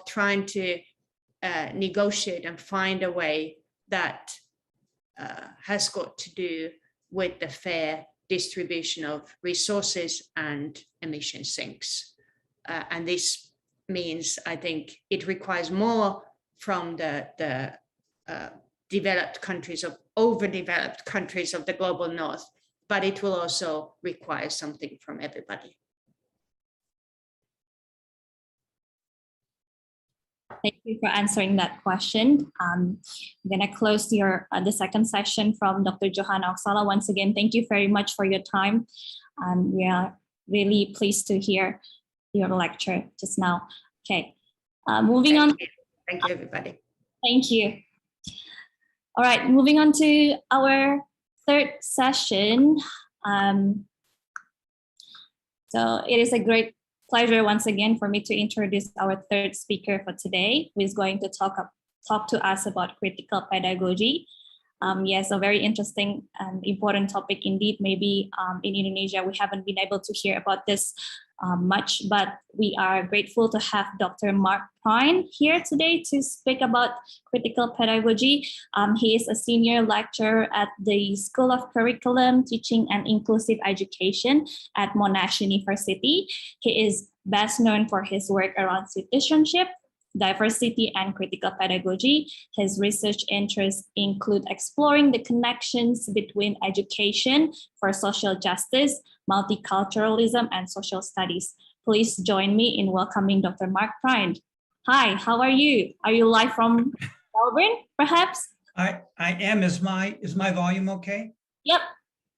C: trying to negotiate and find a way that has got to do with the fair distribution of resources and emission sinks. And this means, I think, it requires more from the developed countries of overdeveloped countries of the global north, but it will also require something from everybody.
A: Thank you for answering that question. I'm going to close the second session from Dr. Johanna Oksala. Once again, thank you very much for your time. We are really pleased to hear your lecture just now. Okay, moving on.
C: Thank you, everybody.
A: Thank you. All right, moving on to our third session. So it is a great pleasure once again for me to introduce our third speaker for today, who is going to talk to us about critical pedagogy. Yes, a very interesting and important topic indeed. Maybe in Indonesia, we haven't been able to hear about this much, but we are grateful to have Dr. Marc Pruyn here today to speak about critical pedagogy. He is a senior lecturer at the School of Curriculum, Teaching and Inclusive Education at Monash University. He is best known for his work around citizenship, diversity, and critical pedagogy. His research interests include exploring the connections between education for social justice, multiculturalism, and social studies. Please join me in welcoming Dr. Marc Pruyn. Hi, how are you? Are you live from Melbourne, perhaps?
D: I am. Is my volume okay?
A: Yep.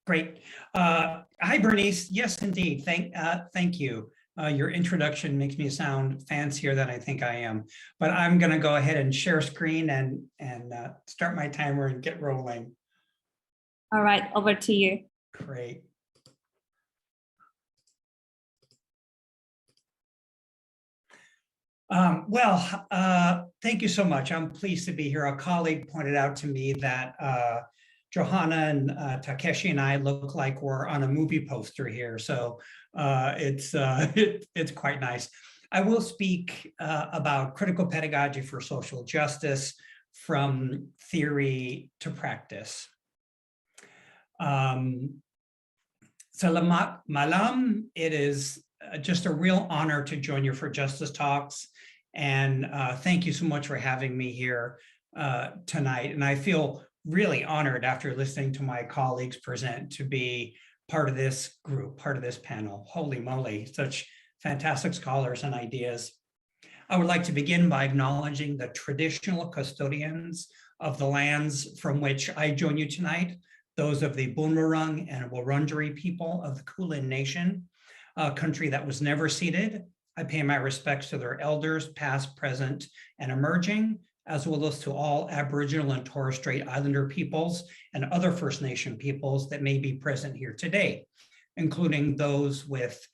D: Great. Hi, Bernice. Yes, indeed. Thank you. Your introduction makes me sound fancier than I think I am, but I'm going to go ahead and share screen and start my timer and get rolling.
A: All right, over to you.
D: Great. Thank you so much. I'm pleased to be here. A colleague pointed out to me that Johanna and Takeshi and I look like we're on a movie poster here. So it's quite nice. I will speak about critical pedagogy for social justice from theory to practice. Salamat malam. It is just a real honor to join you for Justice Talks. And thank you so much for having me here tonight. And I feel really honored after listening to my colleagues present to be part of this group, part of this panel. Holy moly, such fantastic scholars and ideas. I would like to begin by acknowledging the traditional custodians of the lands from which I join you tonight, those of the Bunurong and Wurundjeri people of the Kulin Nation, a country that was never ceded. I pay my respects to their elders, past, present, and emerging, as well as to all Aboriginal and Torres Strait Islander peoples and other First Nation peoples that may be present here today, including those with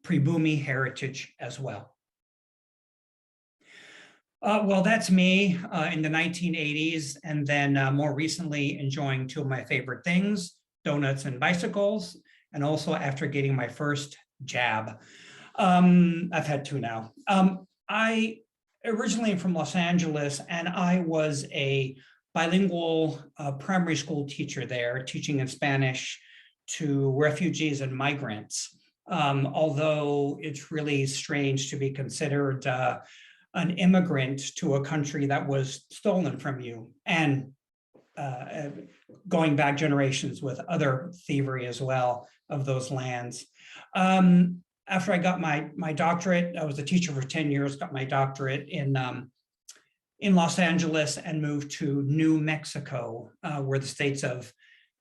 D: Pribumi heritage as well. Well, that's me in the 1980s, and then more recently enjoying two of my favorite things, donuts and bicycles, and also after getting my first jab. I've had two now. I originally am from Los Angeles, and I was a bilingual primary school teacher there, teaching in Spanish to refugees and migrants. Although it's really strange to be considered an immigrant to a country that was stolen from you, and going back generations with other thievery as well of those lands. After I got my doctorate, I was a teacher for 10 years, got my doctorate in Los Angeles and moved to New Mexico, where the states of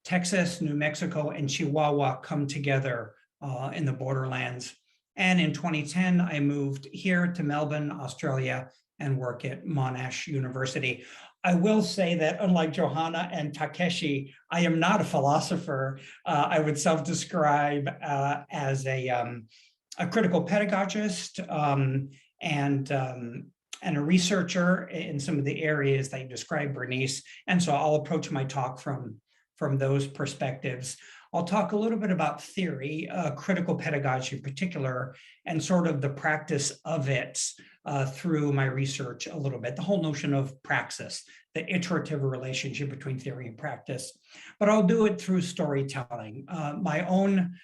D: Texas, New Mexico, and Chihuahua come together in the borderlands. And in 2010, I moved here to Melbourne, Australia, and work at Monash University. I will say that unlike Johanna and Takeshi, I am not a philosopher. I would self-describe as a critical pedagogist and a researcher in some of the areas that you described, Bernice. And so I'll approach my talk from those perspectives. I'll talk a little bit about theory, critical pedagogy in particular, and sort of the practice of it through my research a little bit, the whole notion of praxis, the iterative relationship between theory and practice. But I'll do it through storytelling, telling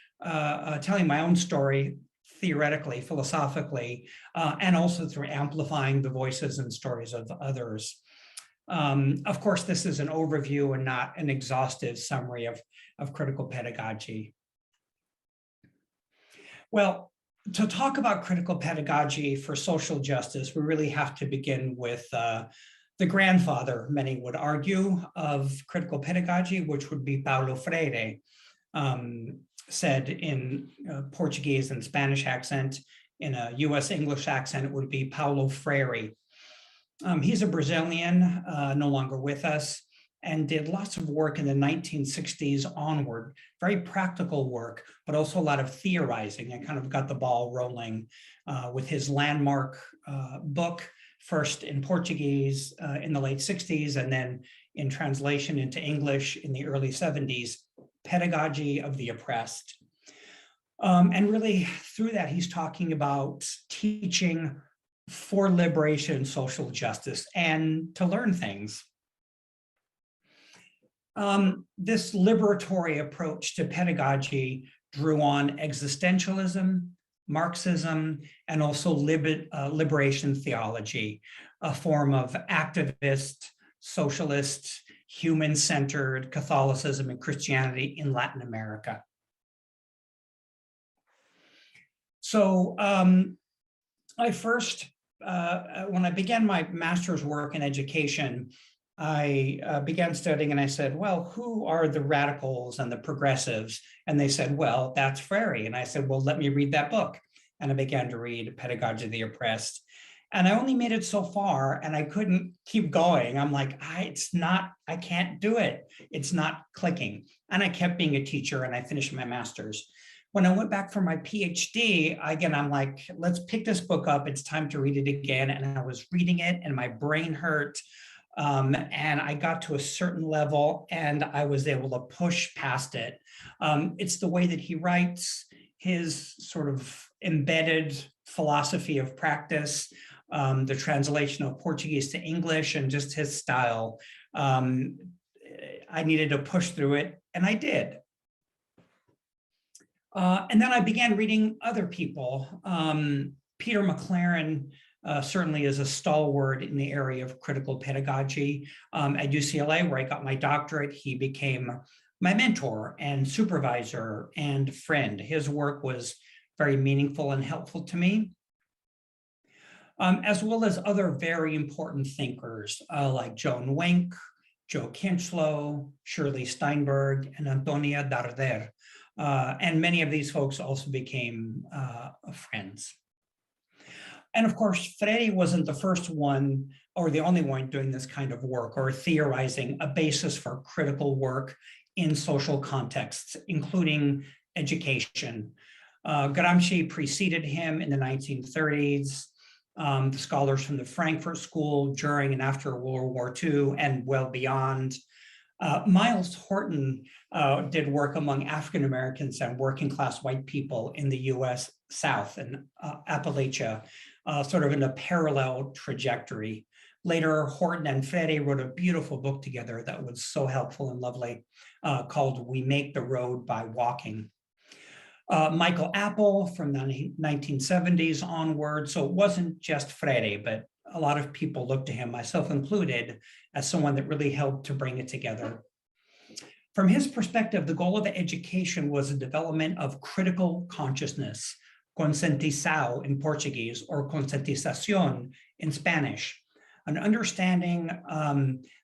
D: my own story theoretically, philosophically, and also through amplifying the voices and stories of others. Of course, this is an overview and not an exhaustive summary of critical pedagogy. Well, to talk about critical pedagogy for social justice, we really have to begin with the grandfather, many would argue, of critical pedagogy, which would be Paulo Freire, said in Portuguese and Spanish accent. In a US English accent, it would be Paulo Freire. He's a Brazilian, no longer with us. and did lots of work in the 1960s onward, very practical work, but also a lot of theorizing, and kind of got the ball rolling with his landmark book, first in Portuguese in the late 60s, and then in translation into English in the early 70s, Pedagogy of the Oppressed. And really through that, he's talking about teaching for liberation, social justice, and to learn things. This liberatory approach to pedagogy drew on existentialism, Marxism, and also liberation theology, a form of activist, socialist, human-centered Catholicism and Christianity in Latin America. So I first, when I began my master's work in education, I began studying and I said, well, who are the radicals and the progressives? And they said, well, that's Freire. And I said, well, let me read that book. And I began to read Pedagogy of the Oppressed. And I only made it so far and I couldn't keep going. I'm like, I can't do it. It's not clicking. And I kept being a teacher and I finished my master's. When I went back for my PhD, again, I'm like, let's pick this book up. It's time to read it again. And I was reading it and my brain hurt. And I got to a certain level and I was able to push past it. It's the way that he writes, his sort of embedded philosophy of practice, the translation of Portuguese to English, and just his style. I needed to push through it, and I did. And then I began reading other people. Peter Mclaren certainly is a stalwart in the area of critical pedagogy. At UCLA, where I got my doctorate, he became my mentor and supervisor and friend. His work was very meaningful and helpful to me, as well as other very important thinkers like Joan Wenck, Joe Kinchlow, Shirley Steinberg, and Antonia Darder. And many of these folks also became friends. And of course, Freire wasn't the first one or the only one doing this kind of work or theorizing a basis for critical work in social contexts, including education. Gramsci preceded him in the 1930s. The scholars from the Frankfurt School during and after World War II and well beyond. Miles Horton did work among African Americans and working class white people in the US South and Appalachia, sort of in a parallel trajectory. Later, Horton and Freire wrote a beautiful book together that was so helpful and lovely called We Make the Road by Walking. Michael Apple from the 1970s onward. So it wasn't just Freire, but a lot of people looked to him, myself included, as someone that really helped to bring it together. From his perspective, the goal of education was the development of critical consciousness, conscientização in Portuguese, or conscientización in Spanish, an understanding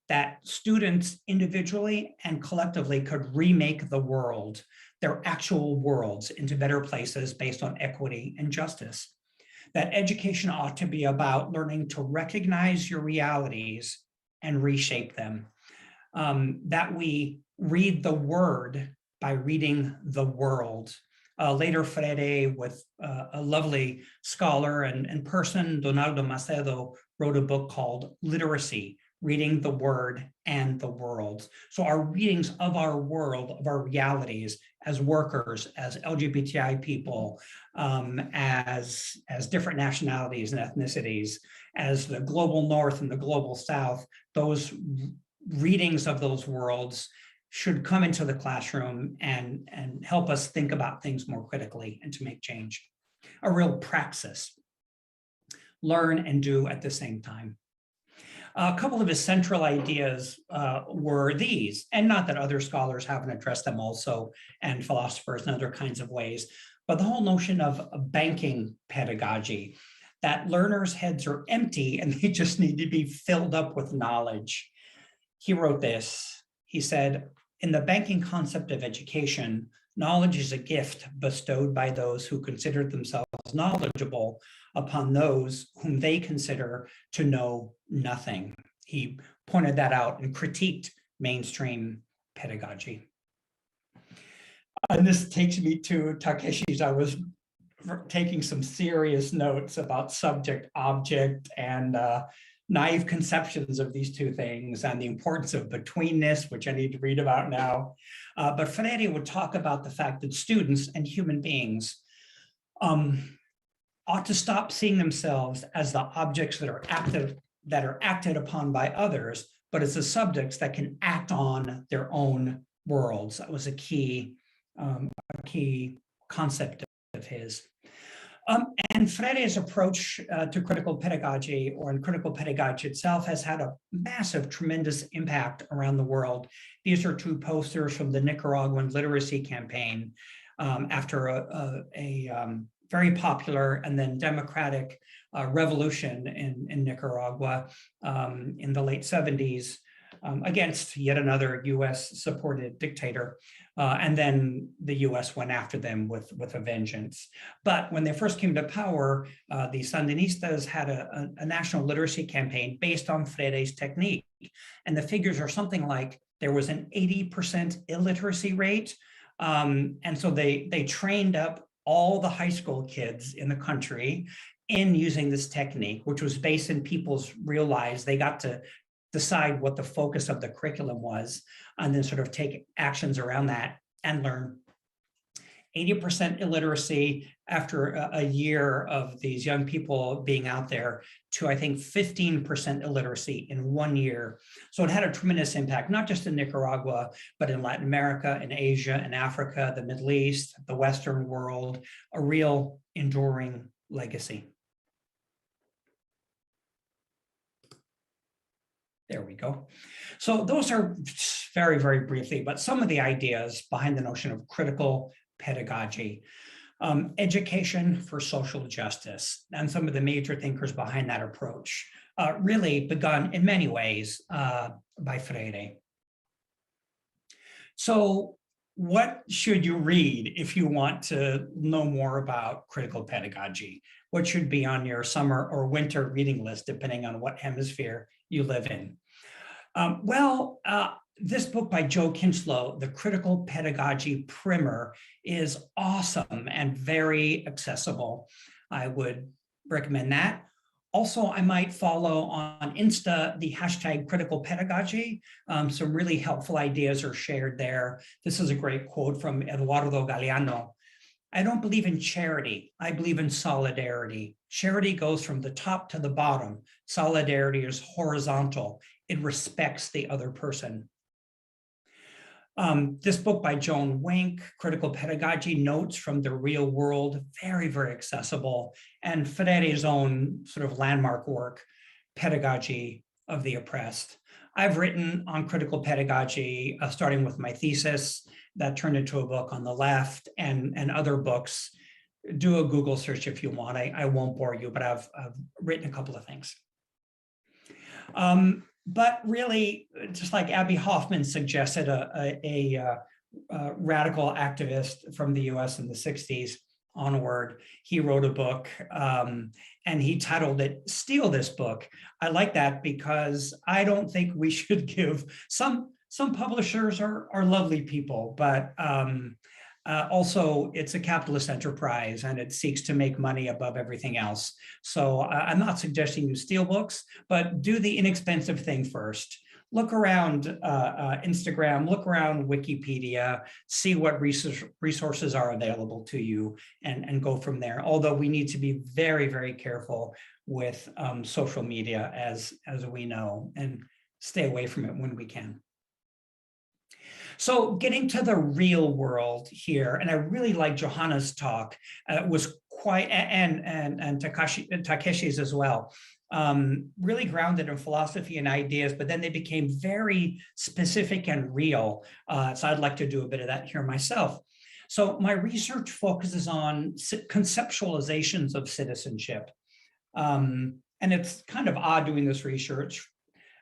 D: that students individually and collectively could remake the world, their actual worlds, into better places based on equity and justice. That education ought to be about learning to recognize your realities and reshape them. That we read the word by reading the world. Later, Freire, with a lovely scholar and person, Donaldo Macedo, wrote a book called Literacy, Reading the Word and the World. So our readings of our world, of our realities as workers, as LGBTI people, as different nationalities and ethnicities, as the global North and the global South, those readings of those worlds should come into the classroom and help us think about things more critically and to make change. A real praxis. Learn and do at the same time. A couple of his central ideas were these, and not that other scholars haven't addressed them also, and philosophers in other kinds of ways, but the whole notion of banking pedagogy, that learners' heads are empty and they just need to be filled up with knowledge. He wrote this, he said, in the banking concept of education, knowledge is a gift bestowed by those who consider themselves knowledgeable upon those whom they consider to know nothing. He pointed that out and critiqued mainstream pedagogy. And this takes me to Takeshi's. I was taking some serious notes about subject, object, and naive conceptions of these two things and the importance of betweenness, which I need to read about now. But Freire would talk about the fact that students and human beings ought to stop seeing themselves as the objects that are acted upon by others, but as the subjects that can act on their own worlds. That was a key concept of his. And Freire's approach to critical pedagogy, or in critical pedagogy itself, has had a massive, tremendous impact around the world. These are two posters from the Nicaraguan literacy campaign after a very popular and then democratic revolution in Nicaragua in the late 70s against yet another US-supported dictator. And then the US went after them with a vengeance. But when they first came to power, the Sandinistas had a national literacy campaign based on Freire's technique. And the figures are something like there was an 80% illiteracy rate. And so they trained up all the high school kids in the country in using this technique, which was based in people's real lives. They got to decide what the focus of the curriculum was, and then sort of take actions around that and learn. 80% illiteracy after a year of these young people being out there to, I think, 15% illiteracy in 1 year. So it had a tremendous impact, not just in Nicaragua, but in Latin America, in Asia, in Africa, the Middle East, the Western world, a real enduring legacy. There we go. So those are very, very briefly, but some of the ideas behind the notion of critical pedagogy. Education for social justice, and some of the major thinkers behind that approach really begun in many ways by Freire. So what should you read if you want to know more about critical pedagogy? What should be on your summer or winter reading list, depending on what hemisphere you live in? This book by Joe Kinslow, The Critical Pedagogy Primer, is awesome and very accessible. I would recommend that. Also, I might follow on Insta the hashtag Critical Pedagogy. Some really helpful ideas are shared there. This is a great quote from Eduardo Galeano. I don't believe in charity. I believe in solidarity. Charity goes from the top to the bottom. Solidarity is horizontal. It respects the other person. This book by Joan Wink, Critical Pedagogy, Notes from the Real World, very, very accessible, and Freire's own sort of landmark work, Pedagogy of the Oppressed. I've written on critical pedagogy, starting with my thesis that turned into a book on the left, and other books. Do a Google search if you want. I won't bore you, but I've written a couple of things. But really, just like Abby Hoffman suggested, a radical activist from the US in the 60s onward, he wrote a book and he titled it, Steal This Book. I like that because I don't think we should give, some publishers are lovely people, but also it's a capitalist enterprise and it seeks to make money above everything else. So I'm not suggesting you steal books, but do the inexpensive thing first. Look around Instagram, look around Wikipedia, see what resources are available to you, and go from there. Although we need to be very, very careful with social media, as we know, and stay away from it when we can. So getting to the real world here, and I really like Johanna's talk, was quite, and Takeshi's as well, really grounded in philosophy and ideas, but then they became very specific and real. So I'd like to do a bit of that here myself. So my research focuses on conceptualizations of citizenship. And it's kind of odd doing this research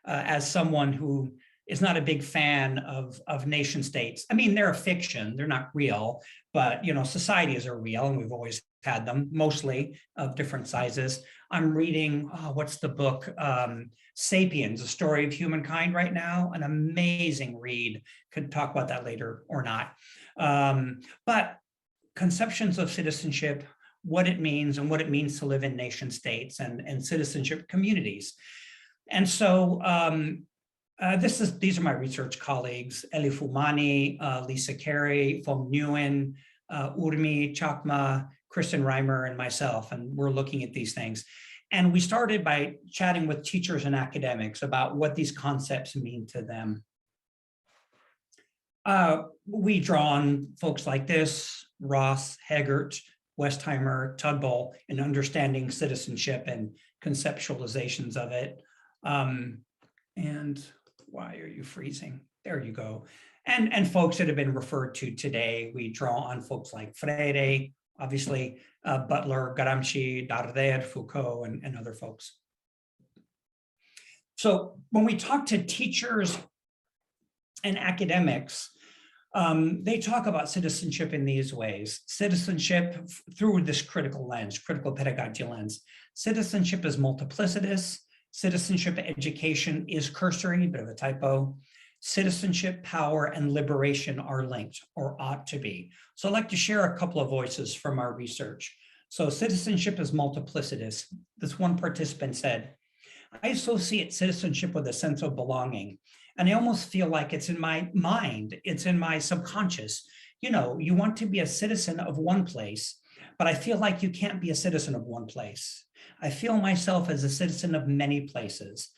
D: as someone who is not a big fan of nation states. I mean, they're a fiction, they're not real, but societies are real, and we've always had them, mostly of different sizes. I'm reading, what's the book? Sapiens, A Story of Humankind right now, an amazing read. Could talk about that later or not. But conceptions of citizenship, what it means and what it means to live in nation states and citizenship communities. And so these are my research colleagues: Eli Fumani, Lisa Carey, Phong Nguyen, Urmi Chakma, Kristen Reimer, and myself, and we're looking at these things. And we started by chatting with teachers and academics about what these concepts mean to them. We draw on folks like this: Ross, Haggart, Westheimer, Tudball, in understanding citizenship and conceptualizations of it. And why are you freezing? There you go. And folks that have been referred to today, we draw on folks like Freire, obviously, Butler, Gramsci, Darder, Foucault, and other folks. So when we talk to teachers and academics, they talk about citizenship in these ways. Citizenship through this critical lens, critical pedagogy lens. Citizenship is multiplicitous. Citizenship education is cursory, bit of a typo. Citizenship, power, and liberation are linked, or ought to be. So I'd like to share a couple of voices from our research. So citizenship is multiplicitous. This one participant said, "I associate citizenship with a sense of belonging. And I almost feel like it's in my mind, it's in my subconscious. You want to be a citizen of one place, but I feel like you can't be a citizen of one place. I feel myself as a citizen of many places.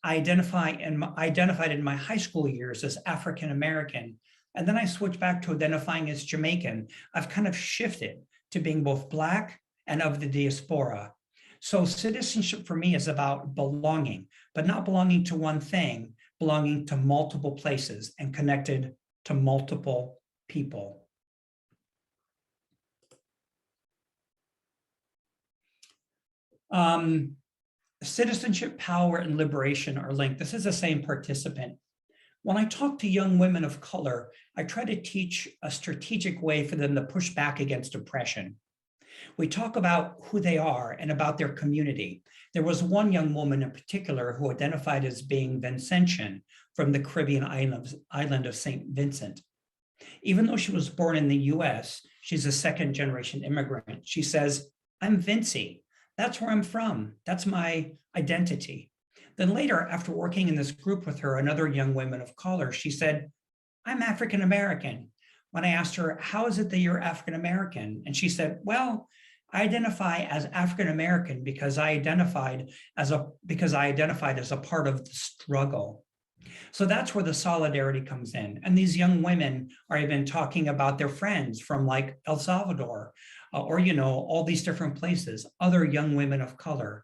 D: I identified in my high school years as African American, and then I switched back to identifying as Jamaican. I've kind of shifted to being both Black and of the diaspora. So citizenship for me is about belonging, but not belonging to one thing, belonging to multiple places and connected to multiple people." Citizenship, power, and liberation are linked. This is the same participant. When I talk to young women of color, I try to teach a strategic way for them to push back against oppression. We talk about who they are and about their community. There was one young woman in particular who identified as being Vincentian from the Caribbean island of St. Vincent. Even though she was born in the US, she's a second-generation immigrant. She says, "I'm Vincy. That's where I'm from. That's my identity." Then later, after working in this group with her and other young women of color, she said, "I'm African American." When I asked her, "How is it that you're African American?" And she said, "Well, I identify as African American because I identified as a part of the struggle." So that's where the solidarity comes in. And these young women are even talking about their friends from like El Salvador, or all these different places, other young women of color,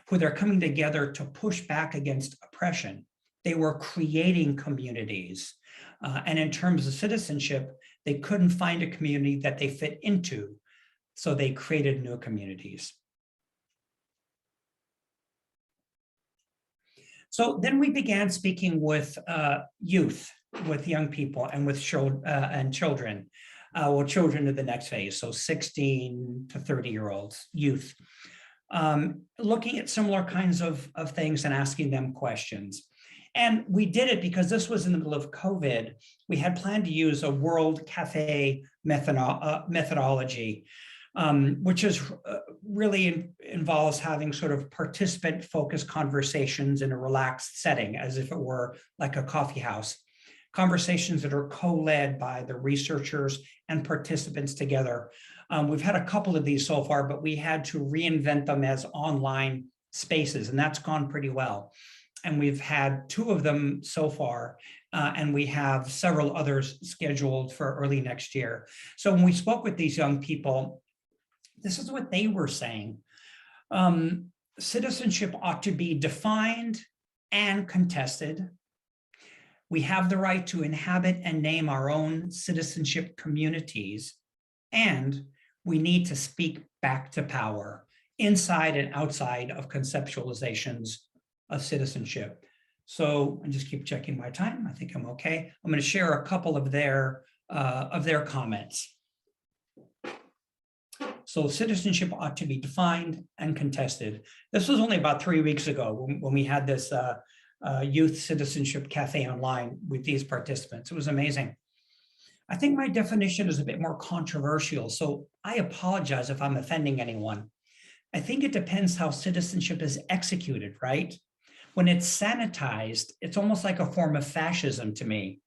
D: who they're coming together to push back against oppression. They were creating communities. And in terms of citizenship, they couldn't find a community that they fit into. So they created new communities. So then we began speaking with youth, with young people, and with children. Children of the next phase, so 16 to 30-year-olds, youth, looking at similar kinds of things and asking them questions. And we did it because this was in the middle of COVID. We had planned to use a World Cafe methodology, which is really involves having sort of participant-focused conversations in a relaxed setting, as if it were like a coffee house. Conversations that are co-led by the researchers and participants together. We've had a couple of these so far, but we had to reinvent them as online spaces, and that's gone pretty well. And we've had 2 of them so far, and we have several others scheduled for early next year. So when we spoke with these young people, this is what they were saying. Citizenship ought to be defined and contested. We have the right to inhabit and name our own citizenship communities, and we need to speak back to power, inside and outside of conceptualizations of citizenship. So I just keep checking my time. I think I'm okay. I'm going to share a couple of their comments. So citizenship ought to be defined and contested. This was only about 3 weeks ago when we had this youth citizenship cafe online with these participants. It was amazing. I think my definition is a bit more controversial, so I apologize if I'm offending anyone. I think it depends how citizenship is executed, right? When it's sanitized, it's almost like a form of fascism to me,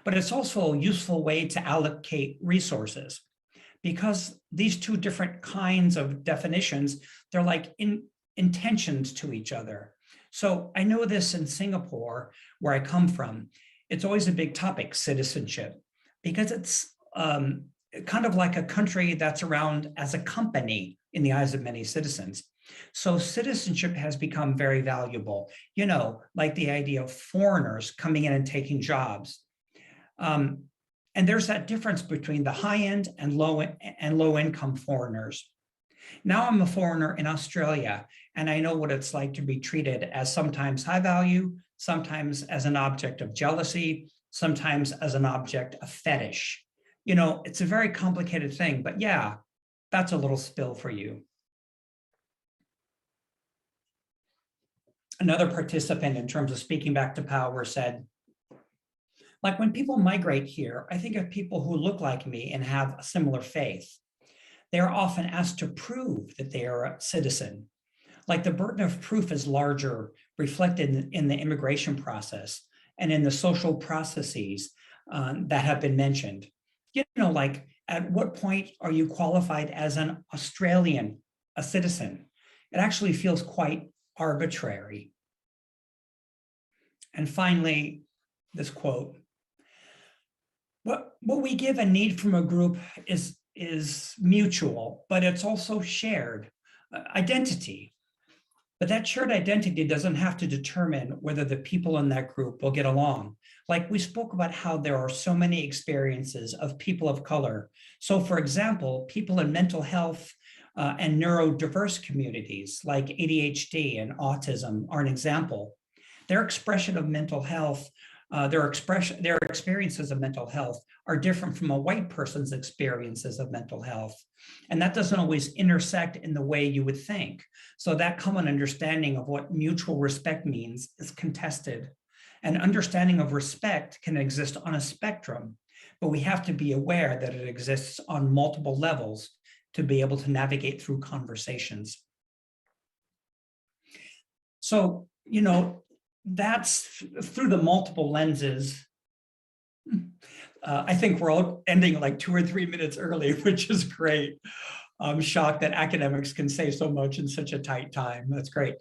D: but it's also a useful way to allocate resources because these two different kinds of definitions, they're like intentions to each other. So I know this in Singapore, where I come from, it's always a big topic, citizenship, because it's kind of like a country that's around as a company in the eyes of many citizens. So citizenship has become very valuable, you know, like the idea of foreigners coming in and taking jobs. And there's that difference between the high end and low income foreigners. Now I'm a foreigner in Australia, and I know what it's like to be treated as sometimes high value, sometimes as an object of jealousy, sometimes as an object of fetish. You know, it's a very complicated thing, but yeah, that's a little spill for you. Another participant, in terms of speaking back to power, said, like when people migrate here, I think of people who look like me and have a similar faith. They are often asked to prove that they are a citizen. Like the burden of proof is larger, reflected in the immigration process and in the social processes that have been mentioned. You know, like at what point are you qualified as an Australian, a citizen? It actually feels quite arbitrary. And finally, this quote, what we give and need from a group is mutual, but it's also shared identity. But that shared identity doesn't have to determine whether the people in that group will get along. Like we spoke about how there are so many experiences of people of color. So for example, people in mental health and neurodiverse communities like ADHD and autism are an example. Their expression of mental health, their experiences of mental health are different from a white person's experiences of mental health. And that doesn't always intersect in the way you would think. So that common understanding of what mutual respect means is contested. An understanding of respect can exist on a spectrum, but we have to be aware that it exists on multiple levels to be able to navigate through conversations. So, you know, that's through the multiple lenses. I think we're all ending like 2 or 3 minutes early, which is great. I'm shocked that academics can say so much in such a tight time. That's great.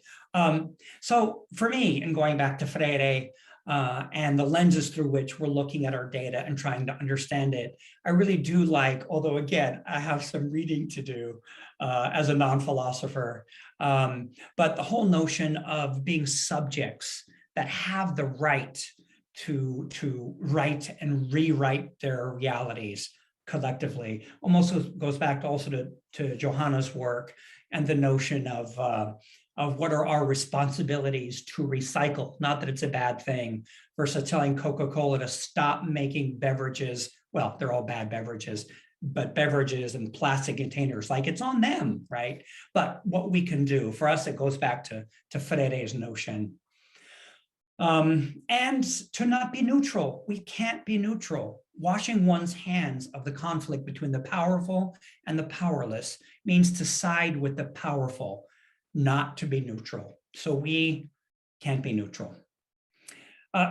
D: So for me, and going back to Freire and the lenses through which we're looking at our data and trying to understand it, I really do like, although again, I have some reading to do as a non-philosopher, but the whole notion of being subjects that have the right to write and rewrite their realities collectively almost goes back also to Johanna's work and the notion of what are our responsibilities to recycle, not that it's a bad thing, versus telling Coca-Cola to stop making beverages. Well, they're all bad beverages, but beverages in plastic containers, like it's on them, right? But what we can do, for us, it goes back to Freire's notion. And to not be neutral. We can't be neutral. Washing one's hands of the conflict between the powerful and the powerless means to side with the powerful, not to be neutral. So we can't be neutral.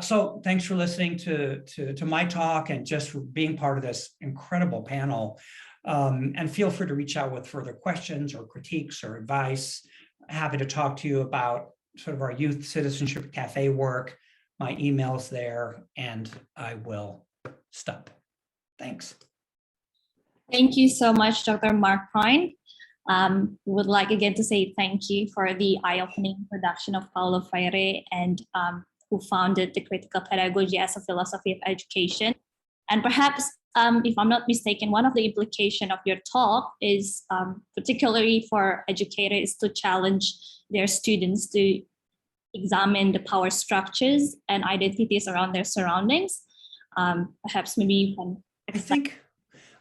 D: So thanks for listening to my talk and just for being part of this incredible panel. And feel free to reach out with further questions or critiques or advice. Happy to talk to you about sort of our youth citizenship cafe work. My email's there, and I will stop. Thanks.
A: Thank you so much, Dr. Marc Pruyn. Would like again to say thank you for the eye-opening introduction of Paulo Freire and who founded the Critical Pedagogy as a philosophy of education. And perhaps, if I'm not mistaken, one of the implications of your talk is particularly for educators to challenge their students to examine the power structures and identities around their surroundings. Perhaps maybe you can.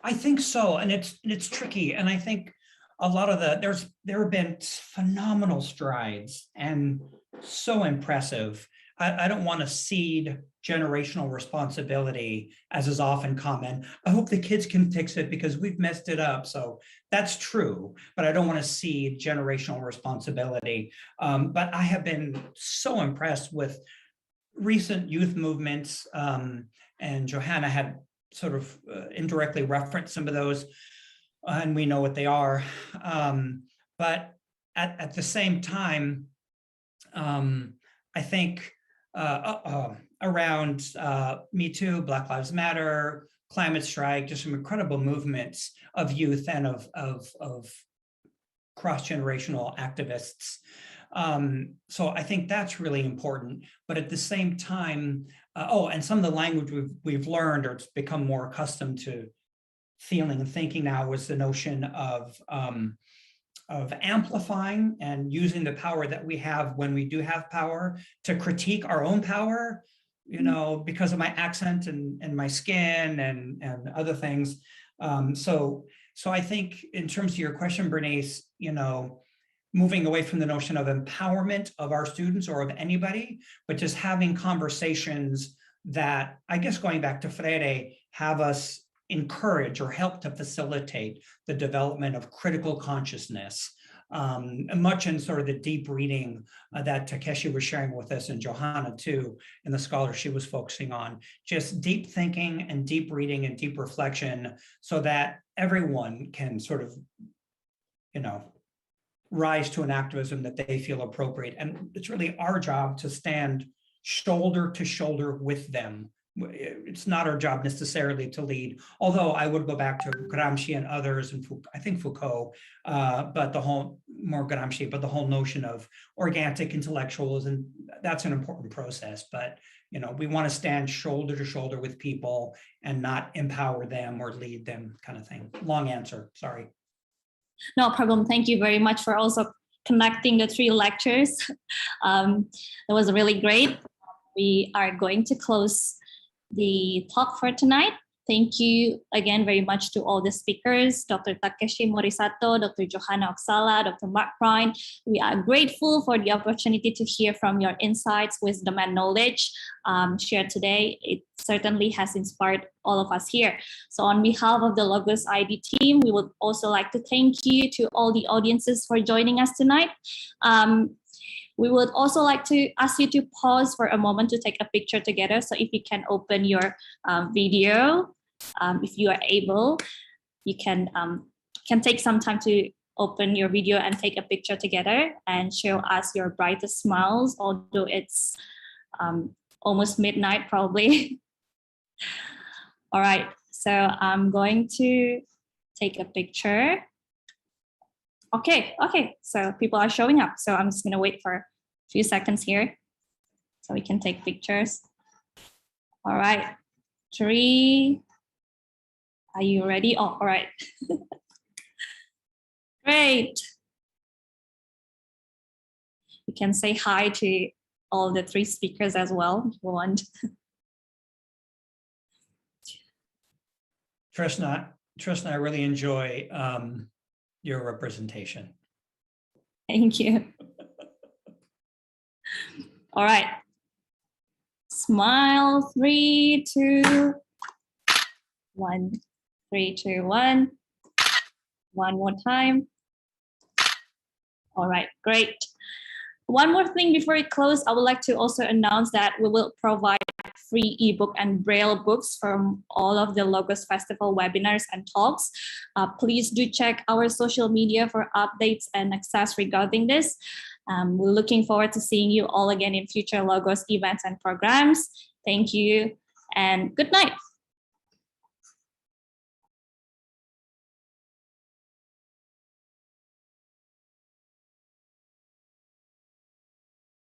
D: I think so, and it's tricky, and I think a lot of there have been phenomenal strides and so impressive. I don't want to cede generational responsibility, as is often common. I hope the kids can fix it because we've messed it up. So that's true, but I don't want to cede generational responsibility. But I have been so impressed with recent youth movements, and Johanna had sort of indirectly referenced some of those, and we know what they are. But at the same time, I think around Me Too, Black Lives Matter, climate strike, just some incredible movements of youth and of cross-generational activists. So I think that's really important. But at the same time, and some of the language we've learned, or it's become more accustomed to feeling and thinking now, was the notion of amplifying and using the power that we have when we do have power to critique our own power, you know, because of my accent and my skin and other things. So I think in terms of your question, Bernice, you know, moving away from the notion of empowerment of our students or of anybody, but just having conversations that, I guess going back to Freire, have us encourage or help to facilitate the development of critical consciousness, much in sort of the deep reading that Takeshi was sharing with us, and Johanna too, in the scholar she was focusing on, just deep thinking and deep reading and deep reflection, so that everyone can sort of, you know, rise to an activism that they feel appropriate. And it's really our job to stand shoulder to shoulder with them. It's not our job necessarily to lead, although I would go back to Gramsci and others, and I think Foucault, but the whole notion of organic intellectuals, and that's an important process. But you know, we want to stand shoulder to shoulder with people and not empower them or lead them, kind of thing. Long answer, sorry.
A: No problem. Thank you very much for also connecting the three lectures. That was really great. We are going to close the talk for tonight. Thank you again very much to all the speakers, Dr. Takeshi Morisato, Dr. Johanna Oksala, Dr. Marc Pruyn. We are grateful for the opportunity to hear from your insights, wisdom, and knowledge shared today. It certainly has inspired all of us here. So on behalf of the Logos ID team, we would also like to thank you to all the audiences for joining us tonight. We would also like to ask you to pause for a moment to take a picture together. So if you can open your video, if you are able, you can take some time to open your video and take a picture together and show us your brightest smiles, although it's almost midnight probably. All right, so I'm going to take a picture. Okay, so people are showing up. So I'm just gonna wait for a few seconds here so we can take pictures. All right, 3. Are you ready? Oh, all right. Great. You can say hi to all the 3 speakers as well if you want.
D: Trishna, I really enjoy your representation.
A: Thank you. All right. Smile, 3, 2, 1. 3, 2, 1. One more time. All right, great. One more thing before we close, I would like to also announce that we will provide free ebook and braille books from all of the Logos Festival webinars and talks. Please do check our social media for updates and access regarding this. We're looking forward to seeing you all again in future Logos events and programs. Thank you and good night.